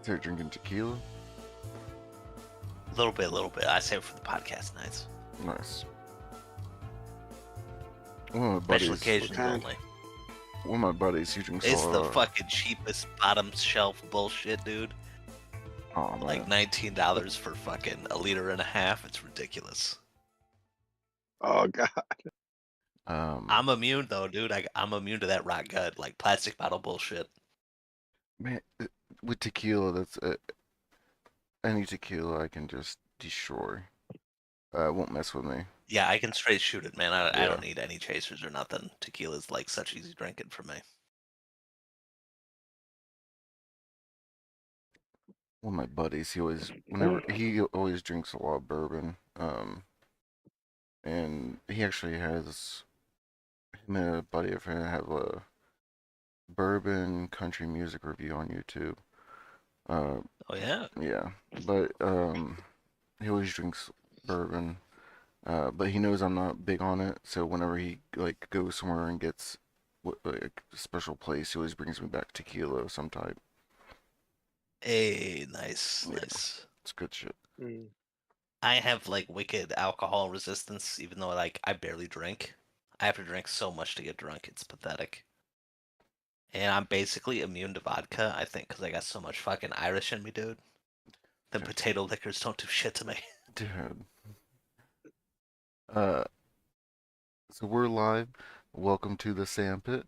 They're drinking tequila. A little bit. I save it for the podcast nights. Nice. One of my Special buddies. occasions kind? only. One of my buddies, he drinks It's a the lot. fucking cheapest bottom shelf bullshit, dude. Oh Like man. $19 for fucking a liter and a half. It's ridiculous. Oh god. I'm immune though, dude. I'm immune to that rot gut, like plastic bottle bullshit. Man, with tequila, that's any tequila I can just destroy. It won't mess with me. Yeah, I can straight shoot it, man. I Yeah. don't need any chasers or nothing. Tequila's like such easy drinking for me. One of my buddies, he always drinks a lot of bourbon. And he actually has him and a buddy of him have a bourbon country music review on YouTube. Oh yeah. Yeah, but he always drinks bourbon. But he knows I'm not big on it, so whenever he like goes somewhere and gets like a special place, he always brings me back tequila of some type. Hey, nice, Yeah. nice. It's good shit. Mm. I have like wicked alcohol resistance, even though like I barely drink. I have to drink so much to get drunk. It's pathetic. And I'm basically immune to vodka, I think, because I got so much fucking Irish in me, dude. The potato liquors don't do shit to me. Dude. Uh, so we're live. Welcome to the Sandpit.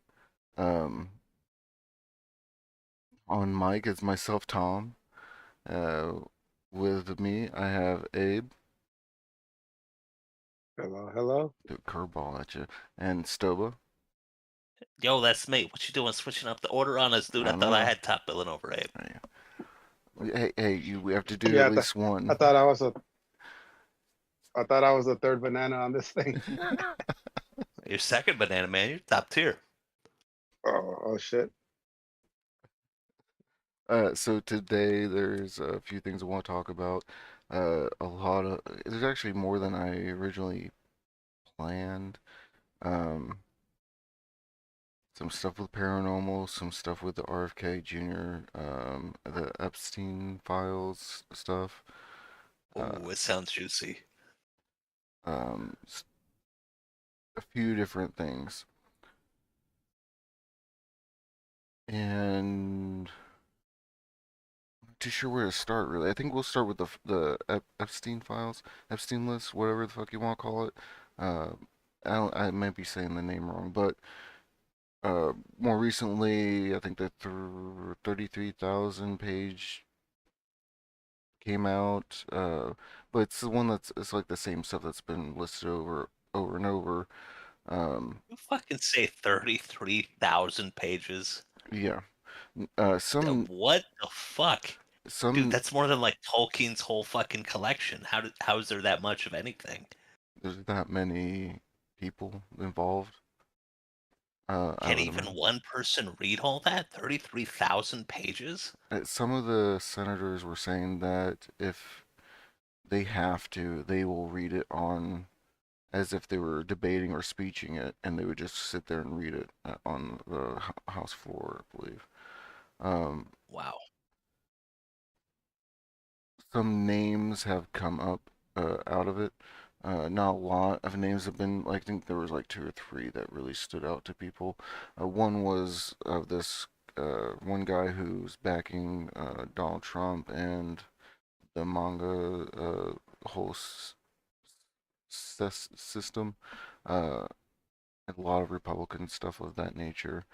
On mic is myself, Tom. With me, I have Abe. Hello. Do a curveball at you, and Stoba. Yo, that's me. What you doing switching up the order on us, dude? I I don't thought I know. had top billing over Abe. Hey, we have to do Yeah, at least one. I thought I was a third banana on this thing. Your second banana, man. You're top tier. Oh shit. So today there's a few things I want to talk about. There's actually more than I originally planned. Um, some stuff with paranormal, some stuff with the RFK Jr., the Epstein files stuff. Ooh, it sounds juicy. Um, a few different things. And I'm not too sure where to start really. I think we'll start with the Epstein files, Epstein list, whatever the fuck you want to call it. Uh, I might be saying the name wrong, but more recently, I think the 33,000 page came out. But it's the one it's like the same stuff that's been listed over and over. You fucking say 33,000 pages. Yeah. What the fuck? Dude, Some that's more than like Tolkien's whole fucking collection. How is there that much of anything? There's not many people involved. I Can would even imagine. one person read all that? 33,000 pages? Some of the senators were saying that if they have to, they will read it on as if they were debating or speeching it, and they would just sit there and read it on the House floor, I believe. Wow. Some names have come up out of it. Not a lot of names have been. I think there was like two or three that really stood out to people. One was of this one guy who's backing Donald Trump and the manga whole system. A lot of Republican stuff of that nature.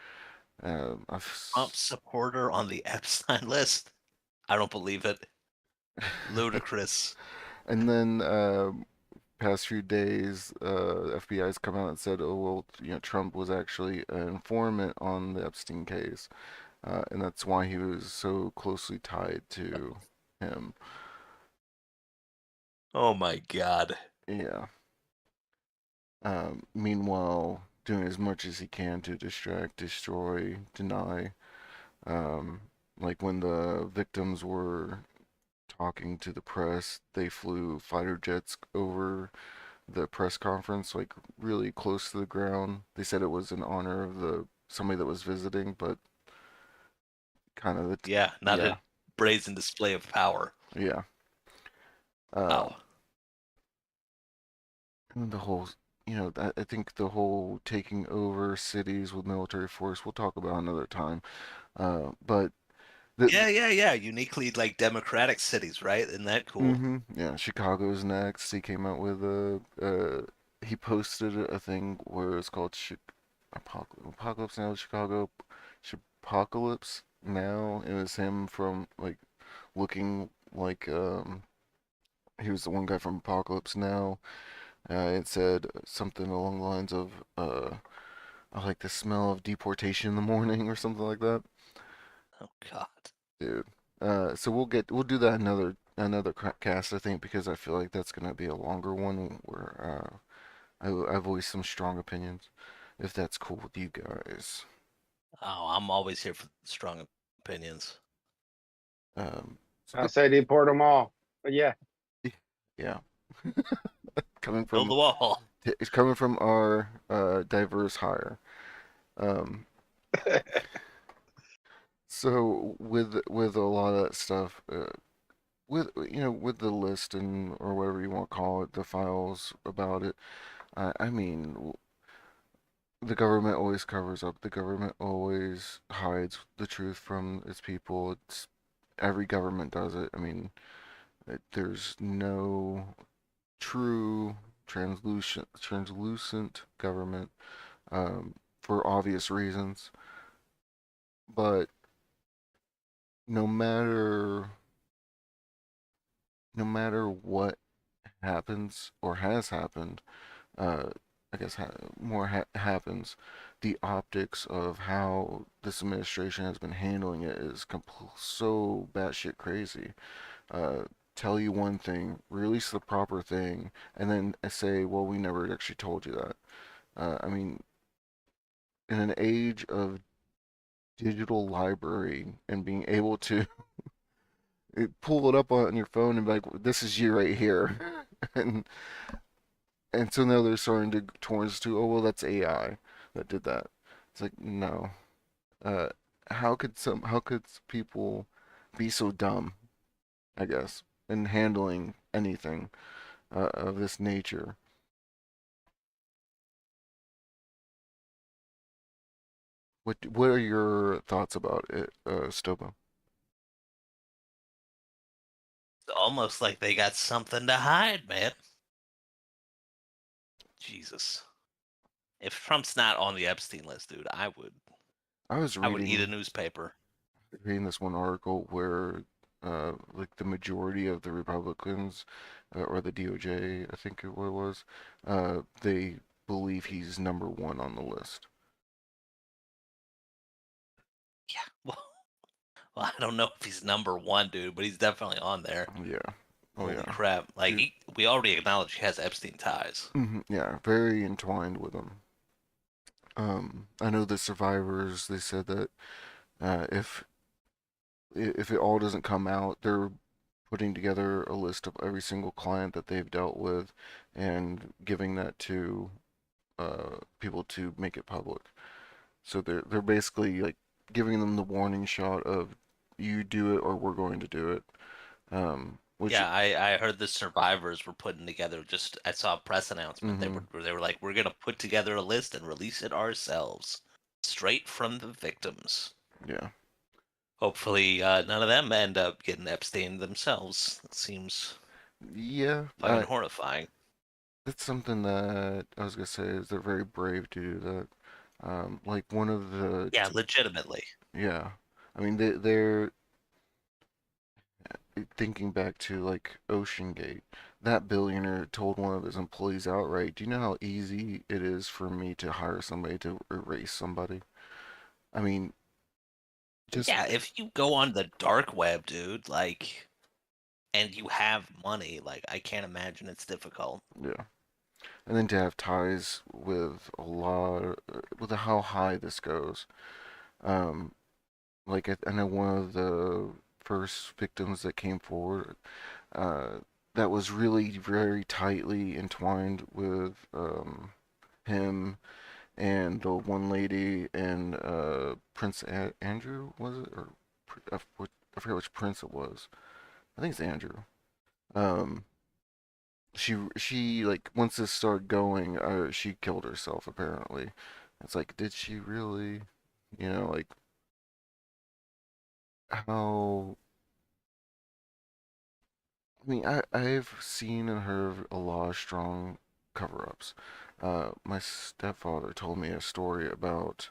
Trump supporter on the Epstein list? I don't believe it. Ludicrous. And then past few days, FBI's come out and said, "Oh well, Trump was actually an informant on the Epstein case, and that's why he was so closely tied to him." Oh my god. Yeah. Meanwhile, doing as much as he can to distract, destroy, deny. Um, like when the victims were talking to the press, they flew fighter jets over the press conference, like really close to the ground. They said it was in honor of the somebody that was visiting, but kind of Yeah, yeah, brazen display of power. Yeah. Wow. And the whole, I think the whole taking over cities with military force, we'll talk about another time. But the Yeah. Uniquely like democratic cities, right? Isn't that cool? yeah, Chicago's next. He came out with he posted a thing where it's called Apocalypse Now Chicago, Apocalypse Now. It was him from like looking like he was the one guy from Apocalypse Now. It said something along the lines of I like the smell of deportation in the morning or something like that. Oh God. Dude. So we'll do that another cast, I think, because I feel like that's gonna be a longer one where I voice some strong opinions, if that's cool with you guys. Oh, I'm always here for strong opinions. So I say deport them all. But yeah. yeah, coming Build from the wall. it's coming from our diverse hire. Um, so with a lot of that stuff, with with the list and or whatever you want to call it, the files about it. I mean, the government always covers up. The government always hides the truth from its people. It's every government does it. I mean, there's no true translucent government for obvious reasons. But no matter no matter what happens or has happened, uh, I guess more happens. The optics of how this administration has been handling it is so batshit crazy. Uh, tell you one thing, release the proper thing, and then say, "Well, we never actually told you that." I mean, in an age of digital library and being able to pull it up on your phone and be like, "This is you right here," and so now they're starting to towards to, "Oh well, that's AI that did that." It's like, no. Uh, how could people be so dumb, I guess, in handling anything of this nature? What are your thoughts about it, Stobo? It's almost like they got something to hide, man. Jesus. If Trump's not on the Epstein list, dude, I was I would eat a newspaper. reading this one article where like the majority of the Republicans or the DOJ, I think it was, they believe he's number one on the list. Yeah. Well, I don't know if he's number one, dude, but he's definitely on there. Yeah. Oh Holy yeah. crap! Like Dude. we already acknowledged he has Epstein ties. Yeah, very entwined with him. I know the survivors. They said that uh, if if it all doesn't come out, they're putting together a list of every single client that they've dealt with and giving that to people to make it public. So they're basically like giving them the warning shot of you do it or we're going to do it. Which Yeah, I heard the survivors were putting together. Just I saw a press announcement. hmm They were like, we're gonna put together a list and release it ourselves, straight from the victims. yeah. Hopefully, none of them end up getting Epstein themselves. That seems Yeah, fucking horrifying. that's something that I was gonna say is they're very brave to do that. Like one of the Yeah, legitimately. yeah, I mean they're thinking back to like Ocean Gate. That billionaire told one of his employees outright, "Do you know how easy it is for me to hire somebody to erase somebody?" I mean, just Yeah, if you go on the dark web, dude, like, and you have money, like, I can't imagine it's difficult. yeah, and then to have ties with a lot, with how high this goes. Um, like I know one of the first victims that came forward, uh, that was really very tightly entwined with him and the one lady and Prince Andrew was it or I forget which prince it was. I think it's Andrew. Um, she like once this started going, she killed herself apparently. It's like, did she really? Like how? I mean, I've seen and heard a lot of strong cover-ups. My stepfather told me a story about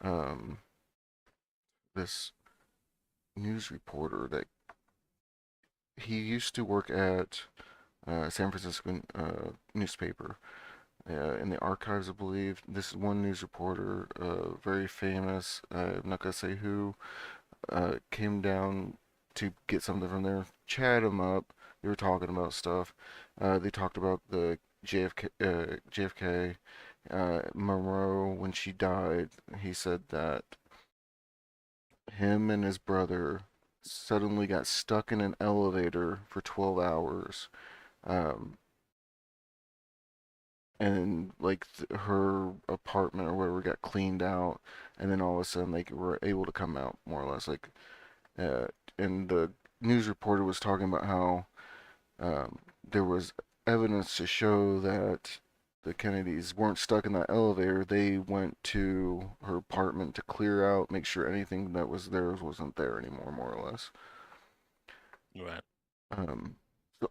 um this news reporter that he used to work at San Francisco newspaper in the archives, I believe. This one news reporter, very famous, I'm not gonna say who, came down to get something from there, chat him up. They were talking about stuff. They talked about the JFK, Monroe when she died. He said that him and his brother suddenly got stuck in an elevator for 12 hours. Um, and like her apartment or whatever got cleaned out, and then all of a sudden they were able to come out more or less. Like, uh, and the news reporter was talking about how there was evidence to show that the Kennedys weren't stuck in that elevator. They went to her apartment to clear out, make sure anything that was theirs wasn't there anymore, more or less. Right. Um, so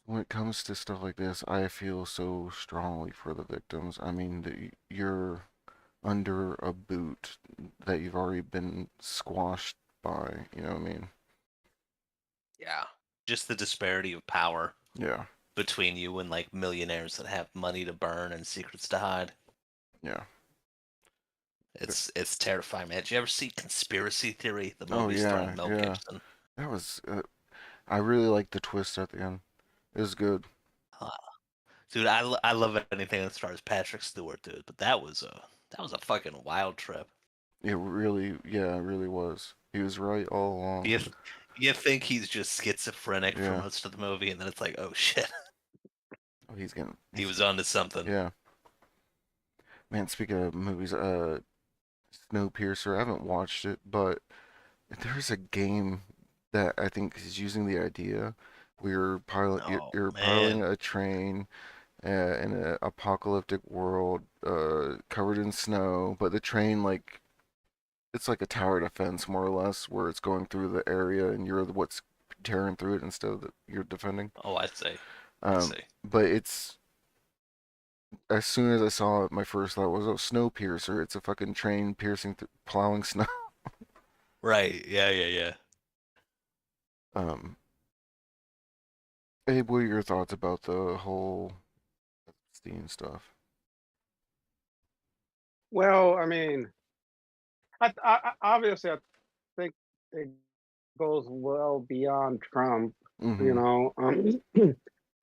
when it comes to stuff like this, I feel so strongly for the victims. I mean, you're under a boot that you've already been squashed by, you know what I mean? Yeah. Just the disparity of power Yeah, between you and like millionaires that have money to burn and secrets to hide. yeah. It's terrifying, man. Did you ever see Conspiracy Theory, the Oh movie starring yeah, Mel yeah. Gibson? That was I really liked the twist at the end. It was good. Uh, Dude, I love anything that stars Patrick Stewart, dude. But that was a fucking wild trip. It really, yeah, it really was. He was right all along. You you think he's just schizophrenic for Yeah. most of the movie, and then it's like, oh shit, Oh, he's getting he was onto something. yeah. Man, speaking of movies, Snowpiercer, I haven't watched it, but there's a game that I think is using the idea where Oh you're piloting man. a train in an apocalyptic world covered in snow, but the train like it's like a tower defense more or less, where it's going through the area and you're what's tearing through it instead of you're defending. Oh, I see. I Um, see. but it's as soon as I saw it, my first thought was, "Oh, Snowpiercer! It's a fucking train piercing, plowing snow." Right. Yeah. Yeah. Yeah. Um, Abe, what are your thoughts about the whole Steam stuff? Well, I mean, obviously, I think it goes well beyond Trump, you Mm-hmm. know.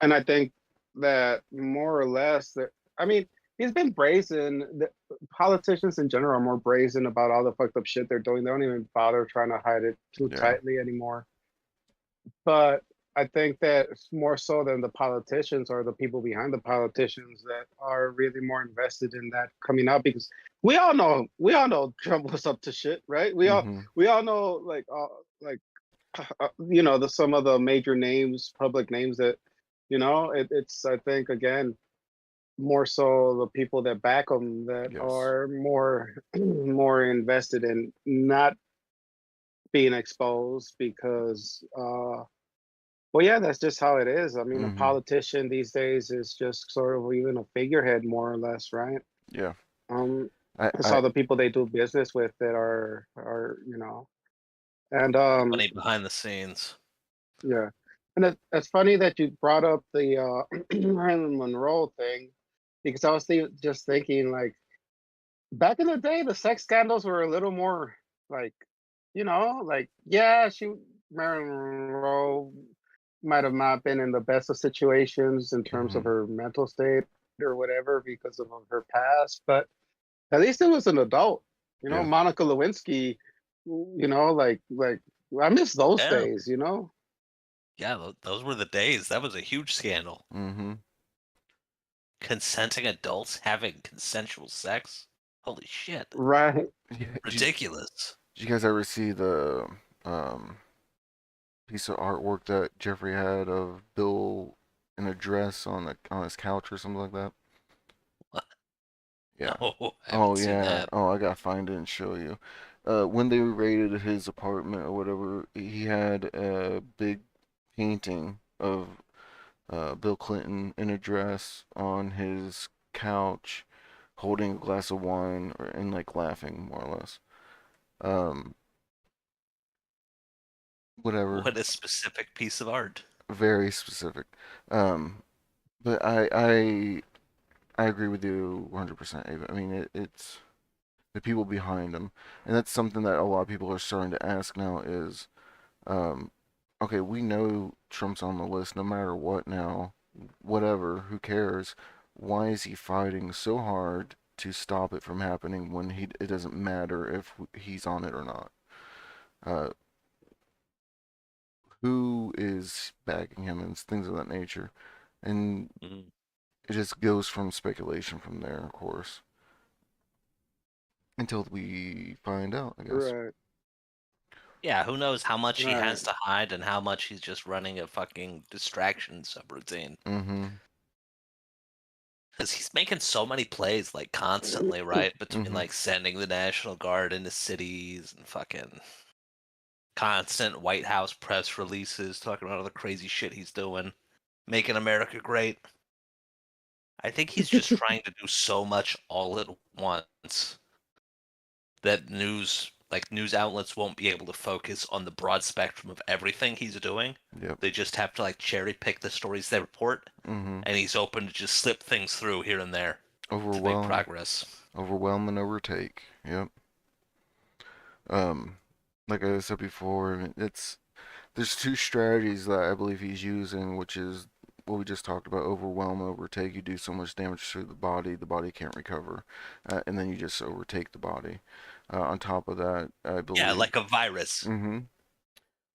And I think that more or less that I mean, he's been brazen. The politicians in general are more brazen about all the fucked up shit they're doing. They don't even bother trying to hide it too Yeah. tightly anymore. But I think that it's more so than the politicians or the people behind the politicians that are really more invested in that coming out because we all know Trump was up to shit, right? We all Mm-hmm. we all know like the some of the major names, public names that it's I think again more so the people that back them that Yes. are more more invested in not being exposed because well, yeah, that's just how it is. I mean, a Mm-hmm. politician these days is just sort of even a figurehead, more or less, right? Yeah. Um, it's I all the people they do business with that are and Money behind the scenes. yeah, and it's funny that you brought up the Marilyn Monroe thing because I was just thinking like back in the day, the sex scandals were a little more like, like yeah, Marilyn Monroe might have not been in the best of situations in terms of mm-hmm. her mental state or whatever because of her past, but at least it was an adult. Yeah. Monica Lewinsky, like I miss those Yeah. days. Yeah. Those were the days. That was a huge scandal. Mm-hmm. Consenting adults having consensual sex. Holy shit. Right. Yeah. Did Ridiculous. you guys ever see the um, piece of artwork that Jeffrey had of Bill in a dress on his couch or something like that? Yeah. No, I Oh haven't seen yeah. that. Oh, I gotta find it and show you. When they raided his apartment or whatever, he had a big painting of Bill Clinton in a dress on his couch, holding a glass of wine and like laughing more or less. Um, whatever. What a specific piece of art. Very specific. Um, but I agree with you 100%, Ava. I mean, it's the people behind him, and that's something that a lot of people are starting to ask now is, um, okay, we know Trump's on the list no matter what now, whatever, who cares? Why is he fighting so hard to stop it from happening when it doesn't matter if he's on it or not? Uh, who is backing him and things of that nature? And Mhm. it just goes from speculation from there, of course, until we find out, I guess. Right. Yeah, who knows how much he Right. has to hide and how much he's just running a fucking distraction subroutine. Mm-hmm. Because he's making so many plays, like, constantly, right? Between, Mm-hmm. like, sending the National Guard into cities and fucking constant White House press releases talking about all the crazy shit he's doing, making America great. I think he's just trying to do so much all at once that news outlets won't be able to focus on the broad spectrum of everything he's doing. Yep. They just have to like cherry pick the stories they report, Mm-hmm. and he's open to just slip things through here and there to make Overwhelm, progress. overwhelm and overtake. Yep. Um, like I said before, I mean, there's two strategies that I believe he's using, which is what we just talked about: overwhelm, overtake. You do so much damage to the body can't recover, and then you just overtake the body. On top of that, I Yeah, believe. like a virus. Mm-hmm.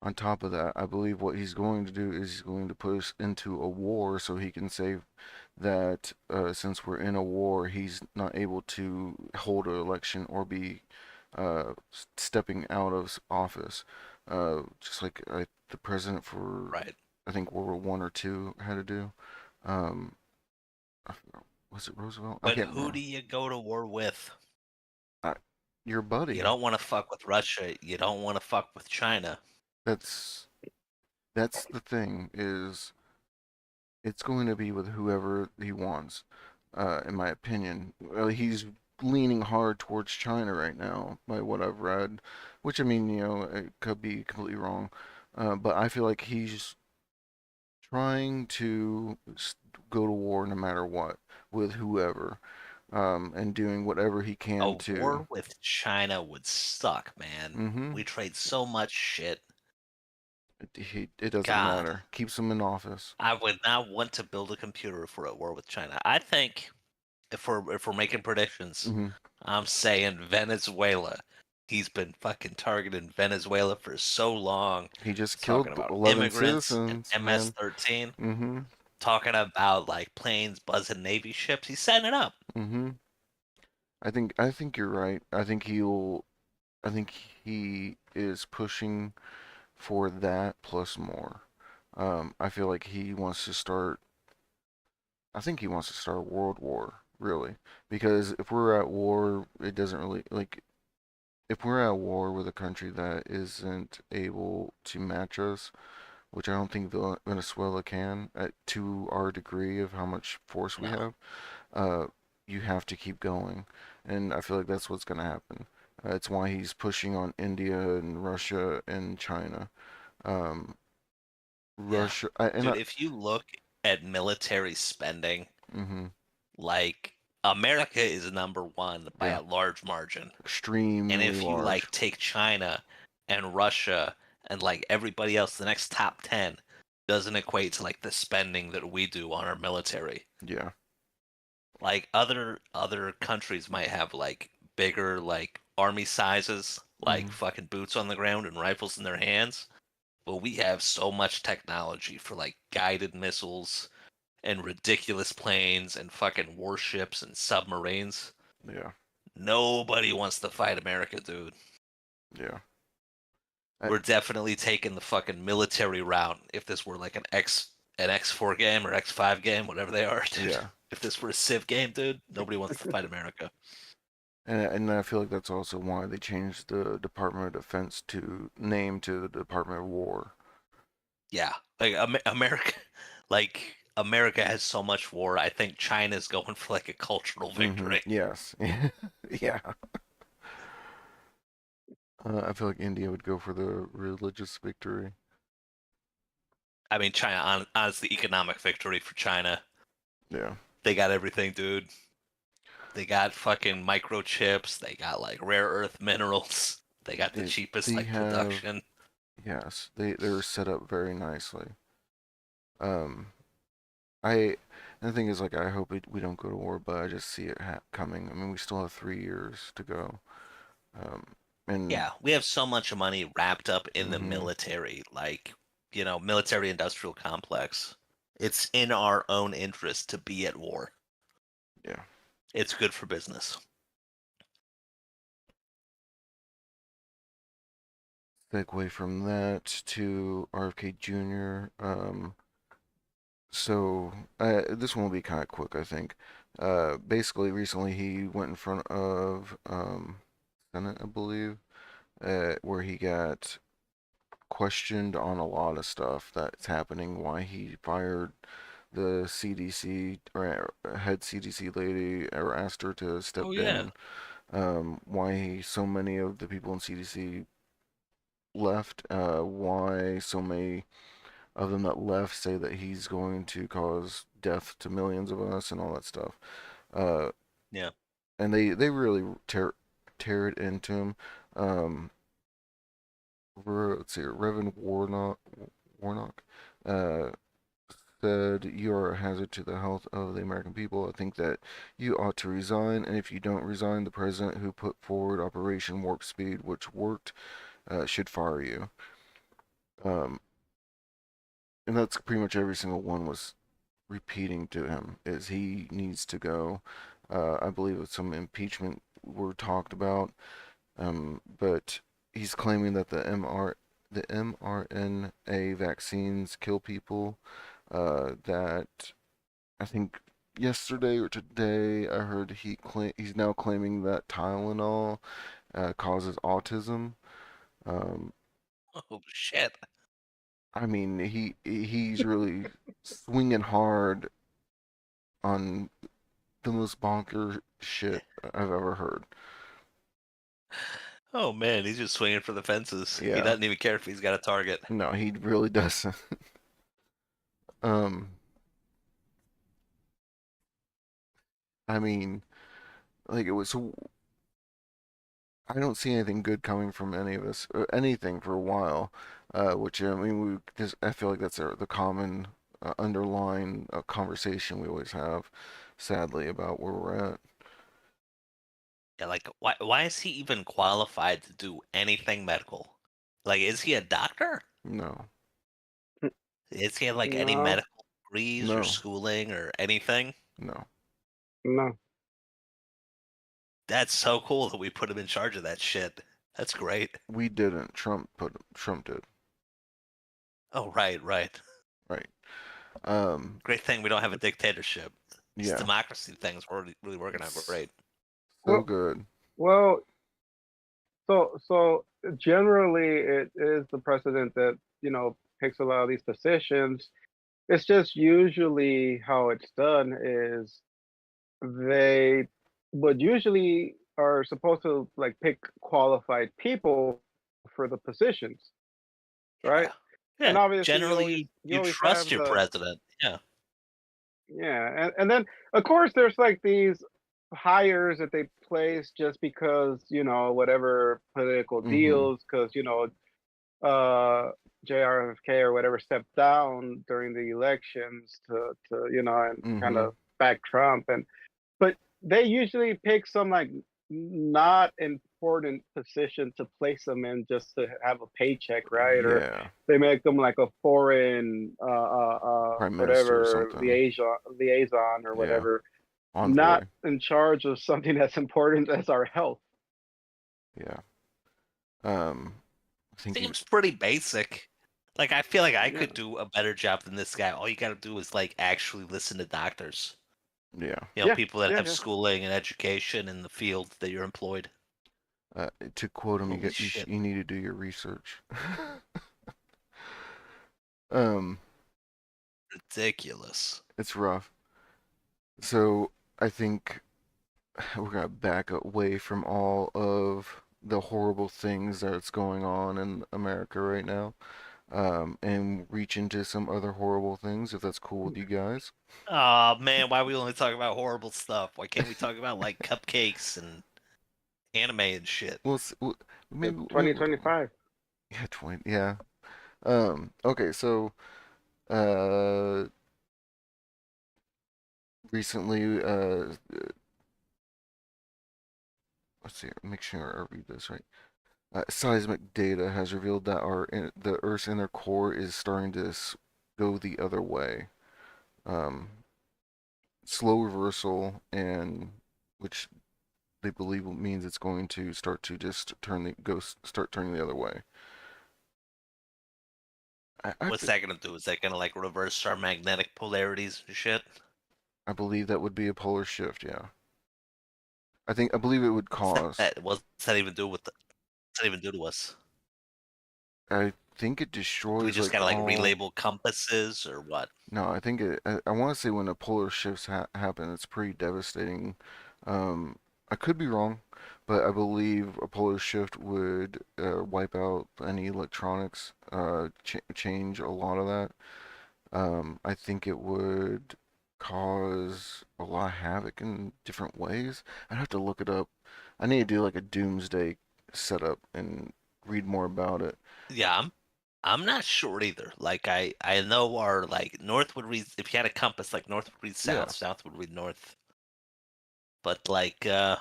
On top of that, I believe what he's going to do is he's going to put us into a war so he can say that since we're in a war, he's not able to hold an election or be stepping out of office. Just like the president for, Right. I think, World War One or two had to do. Um, was it Roosevelt? I But can't who do remember. you go to war with? I, your You buddy. don't want to fuck with Russia. You don't want to fuck with China. That's that's the thing is it's going to be with whoever he wants, in my opinion. Well, he's leaning hard towards China right now, by what I've read, which I mean, it could be completely wrong, but I feel like he's trying to go to war no matter what with whoever, and doing whatever he A can to. war with China would suck, man. Mm-hmm. We trade so much shit. It doesn't God, matter. Keeps him in office. I would not want to build a computer if we're at war with China. I think if we're making predictions, Mm-hmm. I'm saying Venezuela. He's been fucking targeting Venezuela for so long, He just talking killed about 11 immigrants and citizens, man. MS-13, Mm-hmm. talking about like planes buzzing Navy ships. He's setting it up. Mm-hmm. I think you're right. I think he is pushing for that plus more. I feel like he wants to start I think he wants to start a world war, really. Because if we're at war, it doesn't really like if we're at war with a country that isn't able to match us, which I don't think Venezuela can to our degree of how much force we No, have, uh, you have to keep going. And I feel like that's what's going to happen. It's why he's pushing on India and Russia and China. Um, yeah, Russia, dude. If you look at military spending, mm-hmm, like America is number one by yeah, a large margin. And extremely if you large. like take China and Russia and like everybody else, the next top 10 doesn't equate to like the spending that we do on our military. Yeah, Like other countries might have like bigger like army sizes, like mm-hmm, fucking boots on the ground and rifles in their hands. But we have so much technology for like guided missiles and ridiculous planes and fucking warships and submarines. yeah, Nobody wants to fight America, dude. yeah. I, We're definitely taking the fucking military route. If this were like an X4 game or X5 game, whatever they are, dude. yeah, If this were a Civ game, dude, nobody wants to fight America. and I feel like that's also why they changed the Department of Defense to name to the Department of War. Yeah, like America, like America has so much war. I think China's going for like a cultural victory. Yes. Yeah. I feel like India would go for the religious victory. I mean, China, honestly, economic victory for China. Yeah. They got everything, dude. They got fucking microchips. They got like rare earth minerals. They got the They cheapest they like have production. yes. They're set up very nicely. Um, I and the thing is, like, I hope we don't go to war, but I just see it coming. I mean, we still have 3 years to go. Um, and Yeah, we have so much money wrapped up in the hmm military, like, military industrial complex. It's in our own interest to be at war. yeah. It's good for business. Segue from that to RFK Jr. So this one will be kind of quick, I think. Basically, recently he went in front of Senate, I believe, where he got questioned on a lot of stuff that's happening. Why he fired the CDC or head CDC lady, or asked her to Oh step yeah. down. Why so many of the people in CDC left. Why so many of them that left say that he's going to cause death to millions of us and all that stuff. Uh, Yeah. and they really tear it into him. Um, let's see, Reverend Warnock uh, said, "You are a hazard to the health of the American people. I think that you ought to resign, and if you don't resign, the president who put forward Operation Warp Speed, which worked, should fire you." Um, and that's pretty much every single one was repeating to him is he needs to go. I believe some impeachment were talked about, but he's claiming that the mRNA vaccines kill people. That I think yesterday or today I heard he's now claiming that Tylenol causes autism. Um, Oh shit. I mean he's really swinging hard on the most bonker shit I've ever heard. Oh man, he's just swinging for the fences. He Yeah, doesn't even care if he's got a target. no, he really doesn't. um, I mean, like it was. I don't see anything good coming from any of us, anything for a while. Which I mean, I feel like that's the common underlying conversation we always have, sadly, about where we're at. Yeah, like why is he even qualified to do anything medical? Like, is he a doctor? No, Is he like any No, medical degrees or no, schooling or anything? no. no. That's so cool that we put him in charge of that shit. That's great. We didn't. Trump did. Oh, right, right. Right. Um, Great thing we don't have a dictatorship. This yeah. democracy thing is really working out It's great. so Well, good. well, so generally it is the president that picks a lot of these positions. It's just usually how it's done is they would usually are supposed to like pick qualified people for the positions, right? Yeah. Yeah. And obviously Generally, you you always trust have your the president. Yeah. and then of course there's like these hires that they place just because whatever political Mm-hmm. deals because uh JRFK or whatever stepped down during the elections to and kind Mm-hmm. of back Trump and but they usually pick some like not important position to place them in just to have a paycheck, right? Or Yeah. they make them like a foreign Prime Minister or whatever something. liaison or Yeah. whatever, not Envoy. in charge of something as important as our health. Yeah. Um, I think you, Seems pretty basic. Like I feel like I Yeah. could do a better job than this guy. All you gotta do is like actually listen to doctors. yeah. You know, Yeah. people that Yeah. have Yeah. schooling and education in the field that you're employed. To quote him, Holy shit. you need to do your research. um, Ridiculous. it's rough. So I think we're gonna back away from all of the horrible things that's going on in America right now, and reach into some other horrible things, if that's cool with you guys. Oh man, why we only talk about horrible stuff? Why can't we talk about like cupcakes and anime and shit? Well, It's maybe 2025. yeah, 20, yeah. Okay, so uh, recently, let's see, make sure I read this right. Seismic data has revealed that the Earth's inner core is starting to go the other way. Um, Slow reversal, and which they believe means it's going to start to just start turning the other way. I What's that gonna do? Is that gonna like reverse our magnetic polarities and shit? I believe that would be a polar shift. Yeah, I believe it would cause. What's that even do with what's that even do to us? I think it Do we destroys just like gotta like all. relabel compasses or what? No, I think I want to say when the polar shifts happen, it's pretty devastating. Um, I could be wrong, but I believe a polar shift would wipe out any electronics, change a lot of that. I think it would cause a lot of havoc in different ways. I'd have to look it up. I need to do like a doomsday setup and read more about it. Yeah, I'm not sure either. Like I know our like north would read if you had a compass, like north would read Yeah, south, south would read north. But like I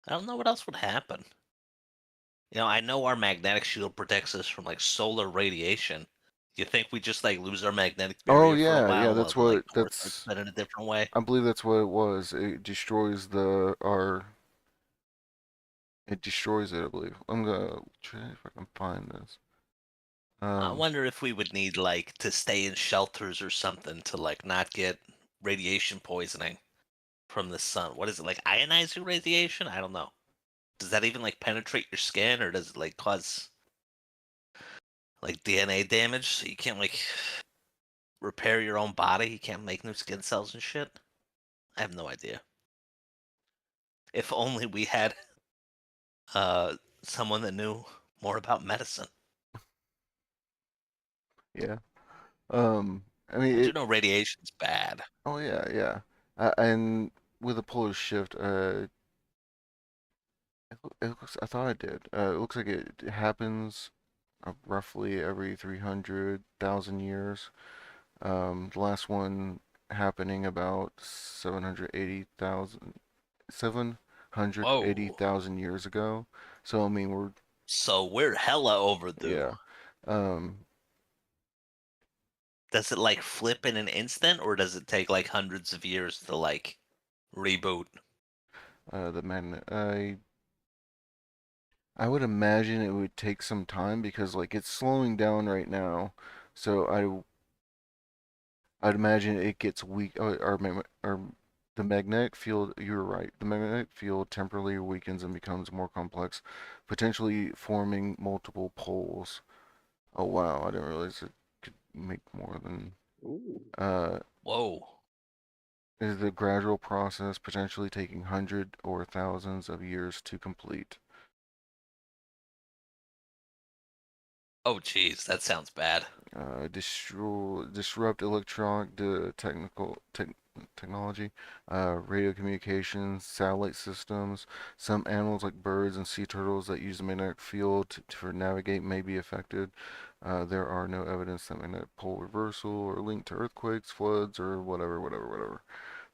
don't know what else would happen. You know, I know our magnetic shield protects us from like solar radiation. You think we just like lose our magnetic oh barrier for a yeah, yeah. while while That's the like what core starts that's. spinning a different way? I believe that's what it was. It destroys the our. It destroys it. I believe. I'm gonna try if I can find this. I Um. wonder if we would need like to stay in shelters or something to like not get radiation poisoning from the sun. What is it like ionizing radiation? I don't know. Does that even like penetrate your skin or does it like cause like DNA damage so you can't like repair your own body? You can't make new skin cells and shit? I have no idea. If only we had uh someone that knew more about medicine. Yeah. I mean I do it. know radiation's bad. Oh yeah, yeah. And with a polar shift, it looks. I thought it did. It looks like it happens roughly every 300,000 years. The last one happening about 780,000 Whoa. years ago. So I mean, we're So we're hella overdue. yeah. Um, Does it like flip in an instant or does it take like hundreds of years to like reboot? the magnet. I would imagine it would take some time because like it's slowing down right now. So I'd imagine it gets weak. The magnetic field. You're right. The magnetic field temporarily weakens and becomes more complex, potentially forming multiple poles. Oh wow, I didn't realize it could make more than. Ooh. Uh, Whoa. is the gradual process potentially taking hundred or thousands of years to complete. Oh geez, that sounds bad. Disrupt electronic technology, radio communications, satellite systems. Some animals like birds and sea turtles that use the magnetic field for navigate may be affected. There are no evidence that magnetic pole reversal or linked to earthquakes, floods, or whatever.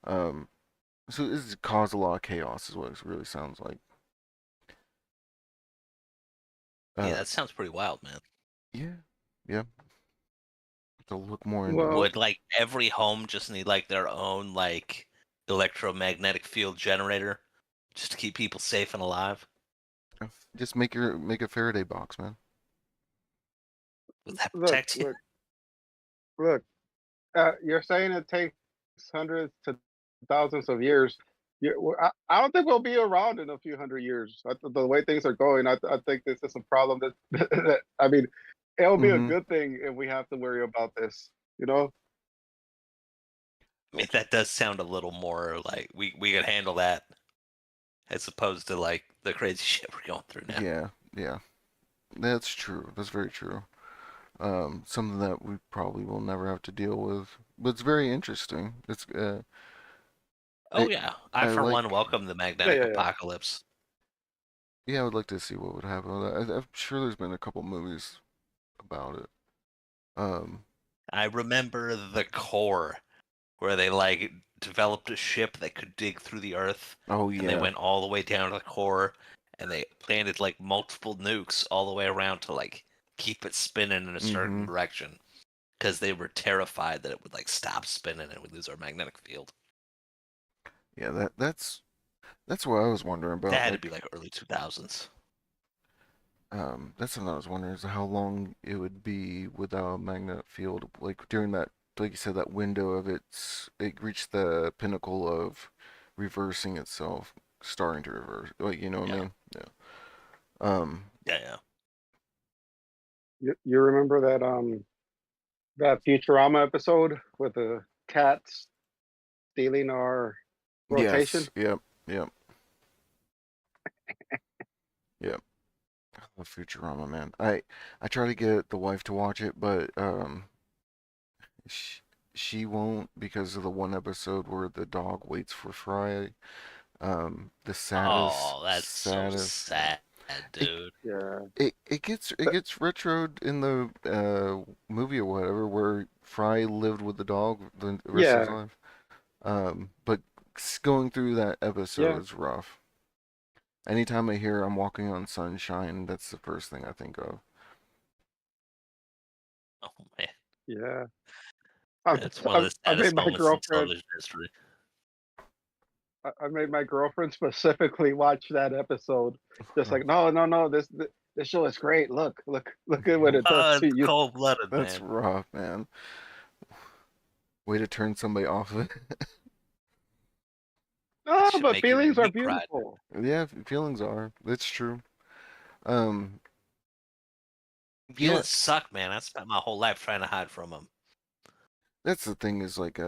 Um, so this has caused a lot of chaos, is what it really sounds like. Yeah, Uh, that sounds pretty wild, man. yeah, yeah. To look more into it. Well, Would like every home just need like their own like electromagnetic field generator just to keep people safe and alive? Just make a Faraday box, man. Would that look, protect you? look, look. You're saying it takes hundreds to thousands of years. I don't think we'll be around in a few hundred years. The way things are going, I think this is a problem that, that I mean, it'll be a Mm-hmm. good thing if we have to worry about this. You know? I mean, that does sound a little more like we could handle that as opposed to like the crazy shit we're going through now. Yeah, yeah. That's true. That's very true. Something that we probably will never have to deal with, but it's very interesting. Oh I, yeah, I I for like, one welcome the Yeah, magnetic yeah, yeah. apocalypse. yeah, I would like to see what would happen with that. I'm sure there's been a couple movies about it. Um, I remember the core where they like developed a ship that could dig through the earth, oh and they yeah. went all the way down to the core, and they planted like multiple nukes all the way around to like keep it spinning in a certain Mm-hmm. direction because they were terrified that it would like stop spinning and we'd lose our magnetic field. Yeah, that's what I was wondering That about. had to be like early 2000s. That's something I was wondering is how long it would be without a magnetic field, like during that, like you said, that window of it reached the pinnacle of reversing itself, starting to reverse. Like, you know what I Yeah, mean? Yeah. Um, yeah, yeah. You remember that Futurama episode with the cats stealing our rotation? yes. Yep. Yep. Yep. I love Futurama, man. I try to get the wife to watch it, but she, she won't because of the one episode where the dog waits for Fry. The Oh, that's so saddest. sad, It dude. Yeah, it gets retroed in the movie or whatever where Fry lived with the dog the rest of his yeah, life. But going through that yeah, episode is rough. Anytime I hear I'm walking on sunshine, that's the first thing I think of. Oh man, yeah. it's one of the I saddest made my moments in girlfriend. television history. I made my girlfriend specifically watch that episode. Just like, no, no, no. This show is great. Look at what it does to It's you. cold blooded, That's man. rough, man. Way to turn somebody off of it. That No, should but make even feelings are me cry. beautiful. Yeah, feelings are. It's true. Um, yeah, Feelings suck, man. I spent my whole life trying to hide from them. that's the thing is like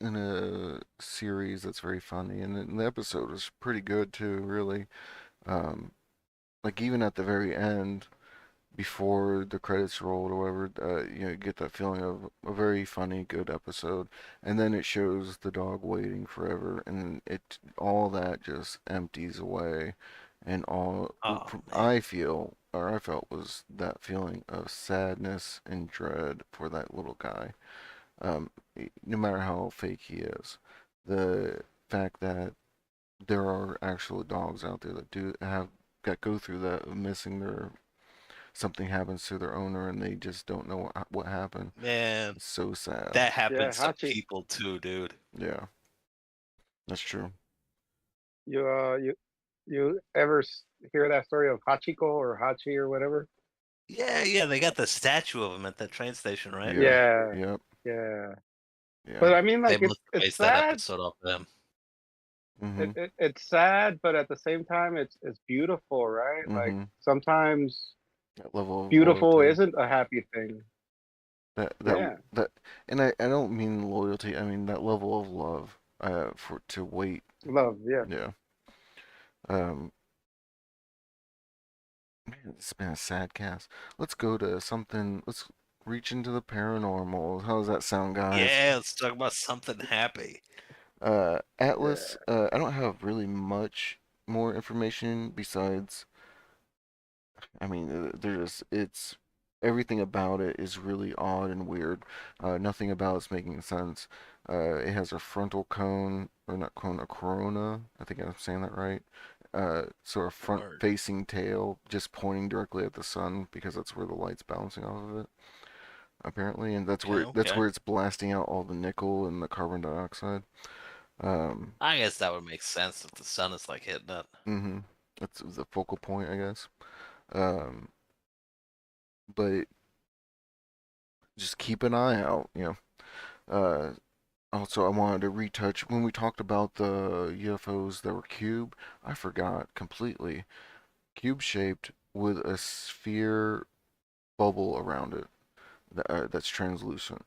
in a series that's very funny, and the episode was pretty good too, really. Um, like even at the very end, before the credits rolled or whatever, you get that feeling of a very funny, good episode, and then it shows the dog waiting forever, and it all that just empties away, and all Oh man, I feel or I felt was that feeling of sadness and dread for that little guy. Um, no matter how fake he is, the fact that there are actual dogs out there that do have that go through that of missing their something happens to their owner and they just don't know what happened. man, It's so sad. that Yeah, happens to Hachi. people too, dude. Yeah, that's true. You you ever hear that story of Hachiko or Hachi or whatever? Yeah, yeah, they got the statue of him at that train station, right? Yeah. Yeah, Yep. yeah. Yeah. But I mean, They like must have it's based that sad. episode off them. Mhm. It's sad, but at the same time, it's beautiful, right? Like Mhm. sometimes That level of beautiful loyalty. isn't a happy thing. Yeah, That and I don't mean loyalty. I mean that level of love. For to wait. love. Yeah. Yeah. Um. Man, it's been a sad cast. Let's go to something. Let's reach into the paranormal. How does that sound, guys? Yeah, let's talk about something happy. Atlas. Yeah. I don't have really much more information besides. I mean, there's it's everything about it is really odd and weird. Nothing about it's making sense. It has a frontal cone, or not cone, a corona. I think I'm saying that right. So a Word. front-facing tail just pointing directly at the sun because that's where the light's bouncing off of it, apparently, and Okay, that's okay. where it's blasting out all the nickel and the carbon dioxide. Um, I guess that would make sense if the sun is like hitting it. mm-hmm. That's the focal point, I guess. Um, but just keep an eye out. Also, I wanted to retouch when we talked about the UFOs that were cube. I forgot completely. Cube shaped with a sphere bubble around it that's translucent.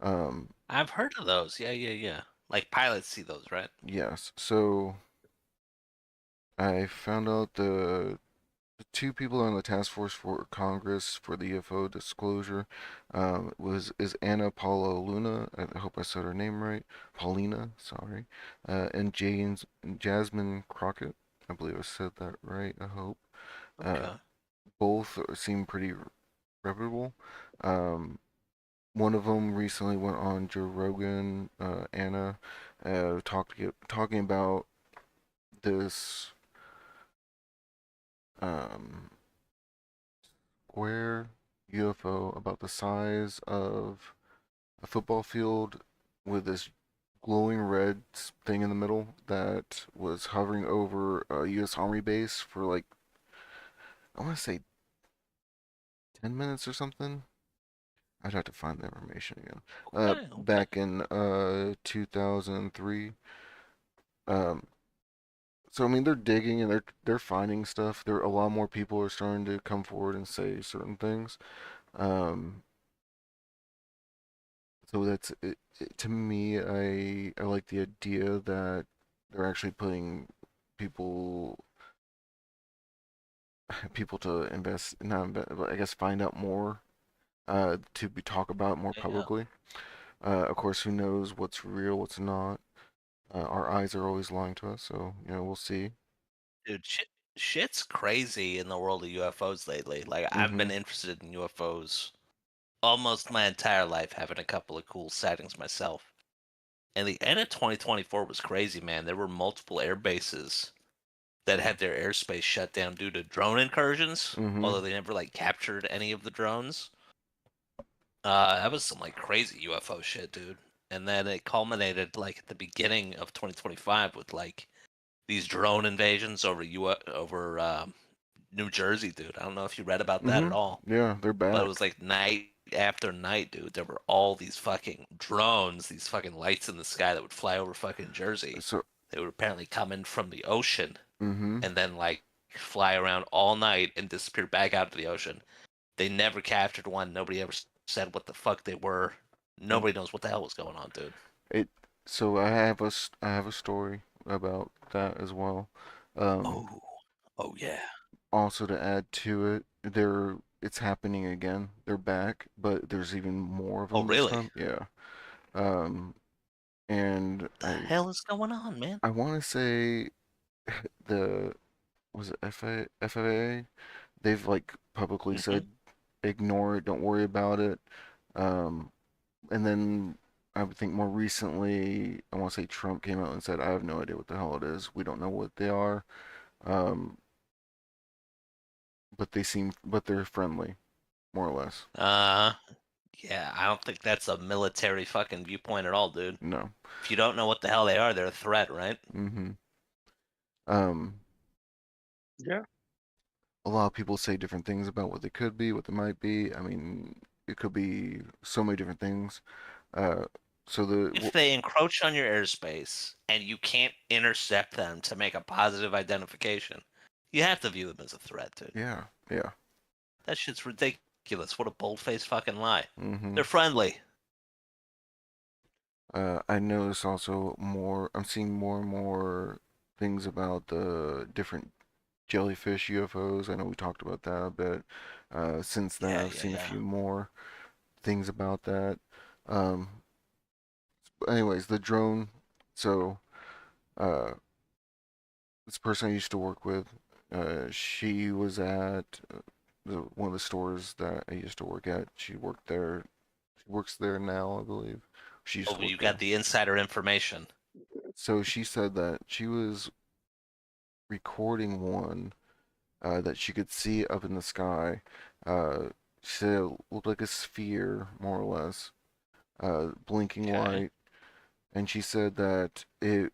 Um, I've heard of those. Yeah, yeah, yeah. Like pilots see those, right? yes. So I found out the two people on the task force for Congress for the UFO disclosure was is Anna Paula Luna. I hope I said her name right. Paulina, sorry, and Jasmine Crockett. I believe I said that right. I hope. Uh, Okay. both seem pretty reputable. Um, one of them recently went on Joe Rogan. Anna talking about this um, square UFO about the size of a football field with this glowing red thing in the middle that was hovering over a U.S. Army base for like, I want to say 10 minutes or something. I'd have to find the information again. Okay, okay. Back in 2003. Um, so I mean, they're digging and they're finding stuff. There a lot more people are starting to come forward and say certain things. Um, So that's to me. I like the idea that they're actually putting people people to invest, not invest, but I guess find out more, to be talk about more Yeah. publicly. Of course, who knows what's real, what's not. Our eyes are always lying to us, so we'll see. Dude, shit's crazy in the world of UFOs lately. Like I've Mm-hmm. been interested in UFOs almost my entire life, having a couple of cool sightings myself. And the end of 2024 was crazy, man. There were multiple air bases that had their airspace shut down due to drone incursions, Mm-hmm. although they never like captured any of the drones. That was some like crazy UFO shit, dude. And then it culminated like at the beginning of 2025 with like these drone invasions over New Jersey, dude. I don't know if you read about that Mm-hmm. at all, Yeah, they're but it was back. like night after night, dude. There were all these fucking drones, these fucking lights in the sky that would fly over fucking Jersey. So, They would apparently come in from the ocean mm-hmm. and then like fly around all night and disappear back out to the ocean. They never captured one. Nobody ever said what the fuck they were. And Nobody knows what the hell was going on, dude. it. So I have a story about that as well. Um, Oh, oh yeah. Also to add to it, it's happening again. They're back, but there's even more of Oh them this really? time. Yeah. Um, and The hell is going on, man? I want to say the was it FAA? They've like publicly Hmm. said ignore it, don't worry about it. Um, and then I would think more recently, I want to say Trump came out and said, I have no idea what the hell it is. We don't know what they are. Um, but they're friendly, more or less. Uh, yeah. I don't think that's a military fucking viewpoint at all, dude. No. If you don't know what the hell they are, they're a threat, right? Mm-hmm. Um, Yeah. a lot of people say different things about what they could be, what they might be. I mean, it could be so many different things. Uh, so If they encroach on your airspace and you can't intercept them to make a positive identification, you have to view them as a threat, dude. yeah, yeah. That shit's ridiculous. What a bold-faced fucking lie. Mm-hmm. They're friendly. I notice also more. I'm seeing more and more things about the different jellyfish UFOs. I know we talked about that a bit. Since then, Yeah, I've yeah, seen a yeah. few more things about that. Um, anyways, the drone. So, uh, this person I used to work with, she was at one of the stores that I used to work at. She worked there. She works there now, I believe. She used Oh, to work you got there. the insider information. So she said that she was recording one that she could see up in the sky. She said it looked like a sphere, more or less, blinking Okay. white. And she said that it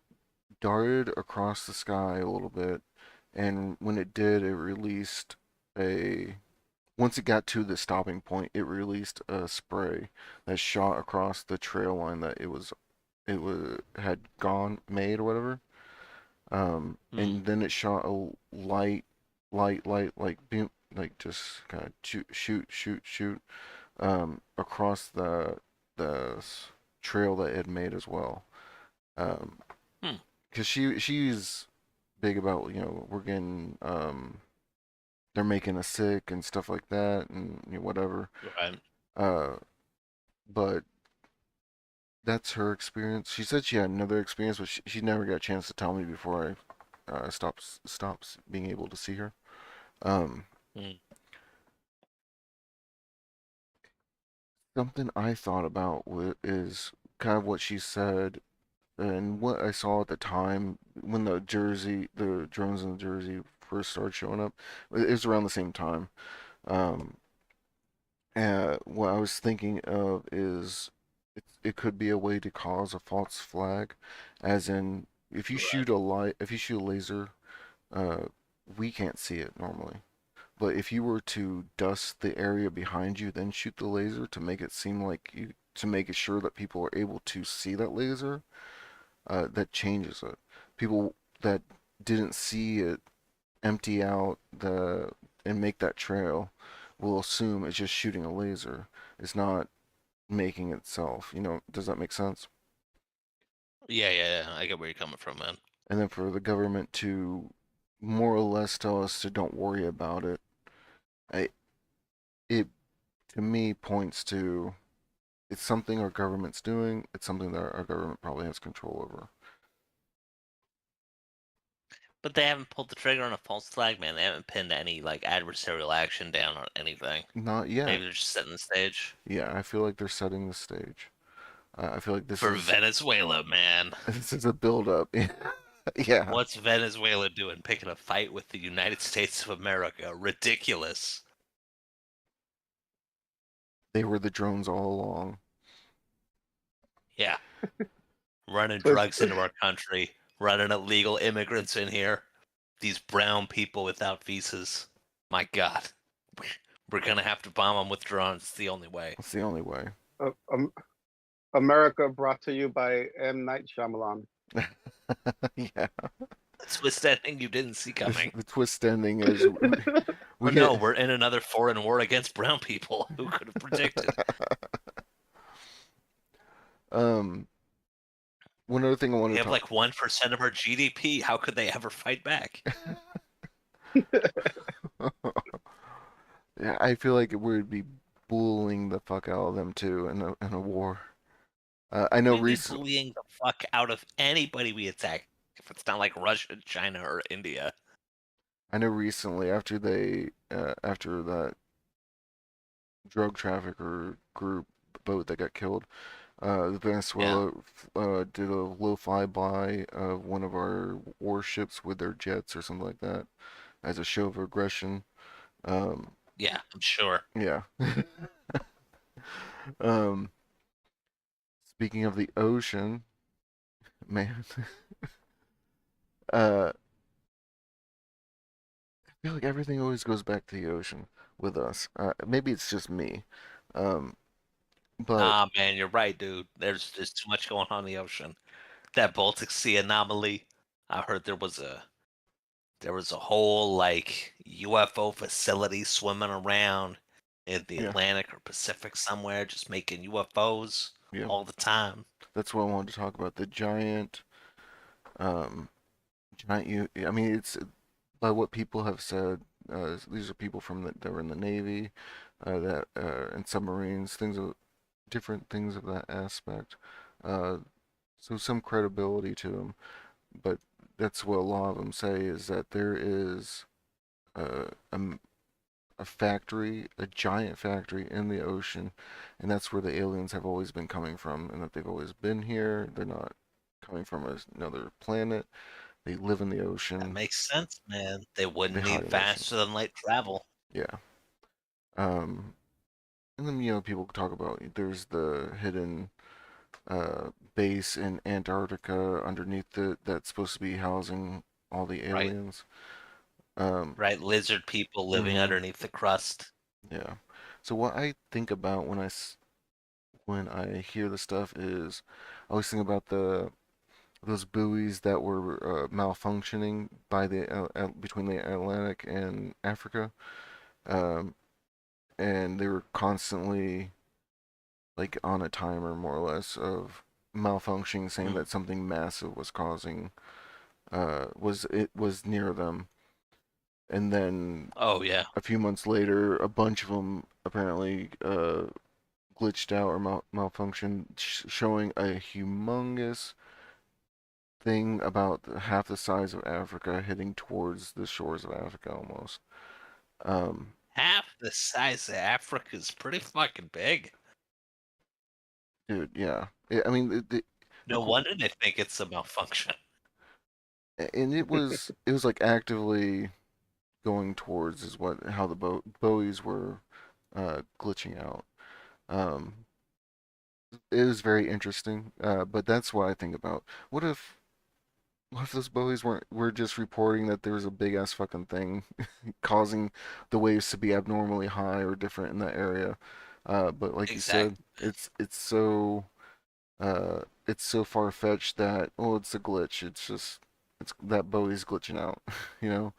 darted across the sky a little bit, and when it did, it released a once it got to the stopping point, it released a spray that shot across the trail line that it was had gone made or whatever. Hmm. And then it shot a light, like beam, like just kind of shoot, across the trail that it had made as well. Um, Hmm. because she's big about, we're getting, they're making us sick and stuff like that, and whatever. Right. Uh, but that's her experience. She said she had another experience, but she never got a chance to tell me before I stops being able to see her. Um, Hmm. Something I thought about is kind of what she said and what I saw at the time when the drones in the Jersey first started showing up. It was around the same time. Um, what I was thinking of is it could be a way to cause a false flag, as in Right. if you shoot a laser, uh, we can't see it normally. But if you were to dust the area behind you, then shoot the laser to make it seem like to make it sure that people are able to see that laser, that changes it. People that didn't see it empty out the and make that trail will assume it's just shooting a laser. It's not making itself. Does that make sense? Yeah, yeah, yeah. I get where you're coming from, man. And then for the government to more or less tell us to don't worry about it, I, it to me points to it's something our government's doing. It's something that our government probably has control over. But they haven't pulled the trigger on a false flag, man. They haven't pinned any like adversarial action down on anything. Not yet. Maybe they're just setting the stage Yeah, I feel like they're setting the stage. I feel like this for is Venezuela, man. this is a build up. Yeah, What's Venezuela doing? Picking a fight with the United States of America? Ridiculous. they were the drones all along. Yeah, running But drugs into our country, running illegal immigrants in here. These brown people without visas. My God, we're gonna have to bomb them with drones. It's the only way. That's the only way. uh, um, America brought to you by M. Night Shyamalan. Yeah, A twist ending you didn't see coming. the twist ending is Oh we no, get we're in another foreign war against brown people. Who could have predicted? um one other thing I We wanted to have talk. like 1% of our GDP. How could they ever fight back? Yeah, I feel like we would be bullying the fuck out of them too in a war. I know We'd be recent bullying the fuck out of anybody we attack if it's not like Russia, China, or India. I know recently after that drug trafficker group boat that got killed, Yeah, Venezuela did a low flyby of one of our warships with their jets or something like that as a show of aggression. Um, yeah, I'm sure. yeah. um, Speaking of the ocean, man, I feel like everything always goes back to the ocean with us. Maybe it's just me, um, but Nah, man, you're right, dude. There's too much going on in the ocean. That Baltic Sea anomaly. I heard there was a whole like UFO facility swimming around in the yeah, Atlantic or Pacific somewhere, just making UFOs yeah, all the time. that's what I wanted to talk about. The um, giant. I mean, it's by what people have said. These are people that were in the Navy, that and submarines, different things of that aspect. Uh, so some credibility to them, but that's what a lot of them say is that there is uh, a, a factory, a giant factory in the ocean, and that's where the aliens have always been coming from, and that they've always been here. They're not coming from another planet. They live in the That ocean. makes sense, man. They They wouldn't hide need in the ocean. faster than light travel. Yeah. Um, and then people talk about there's the hidden base in Antarctica underneath that's supposed to be housing all the Right. aliens. Um, Right, lizard people living hmm underneath the crust. Yeah. So what I think about when I hear the stuff is I always think about the those buoys that were malfunctioning by between the Atlantic and Africa, um, and they were constantly like on a timer more or less of malfunctioning, saying Mm. that something massive was causing was near them, and then Oh yeah, a few months later, a bunch of them apparently glitched out or malfunctioned, showing a humongous thing about half the size of Africa hitting towards the shores of Africa almost. Um, half the size of Africa is pretty fucking big. dude, yeah. I mean, No wonder they think it's a malfunction. and it was like actively going towards is what how the buoys were glitching out. Um, it was very interesting, but that's what I think about. What if those buoys were just reporting that there was a big ass fucking thing causing the waves to be abnormally high or different in that area? But like you said, Exactly. it's so far fetched that oh, it's a glitch. It's that buoy's glitching out, you know?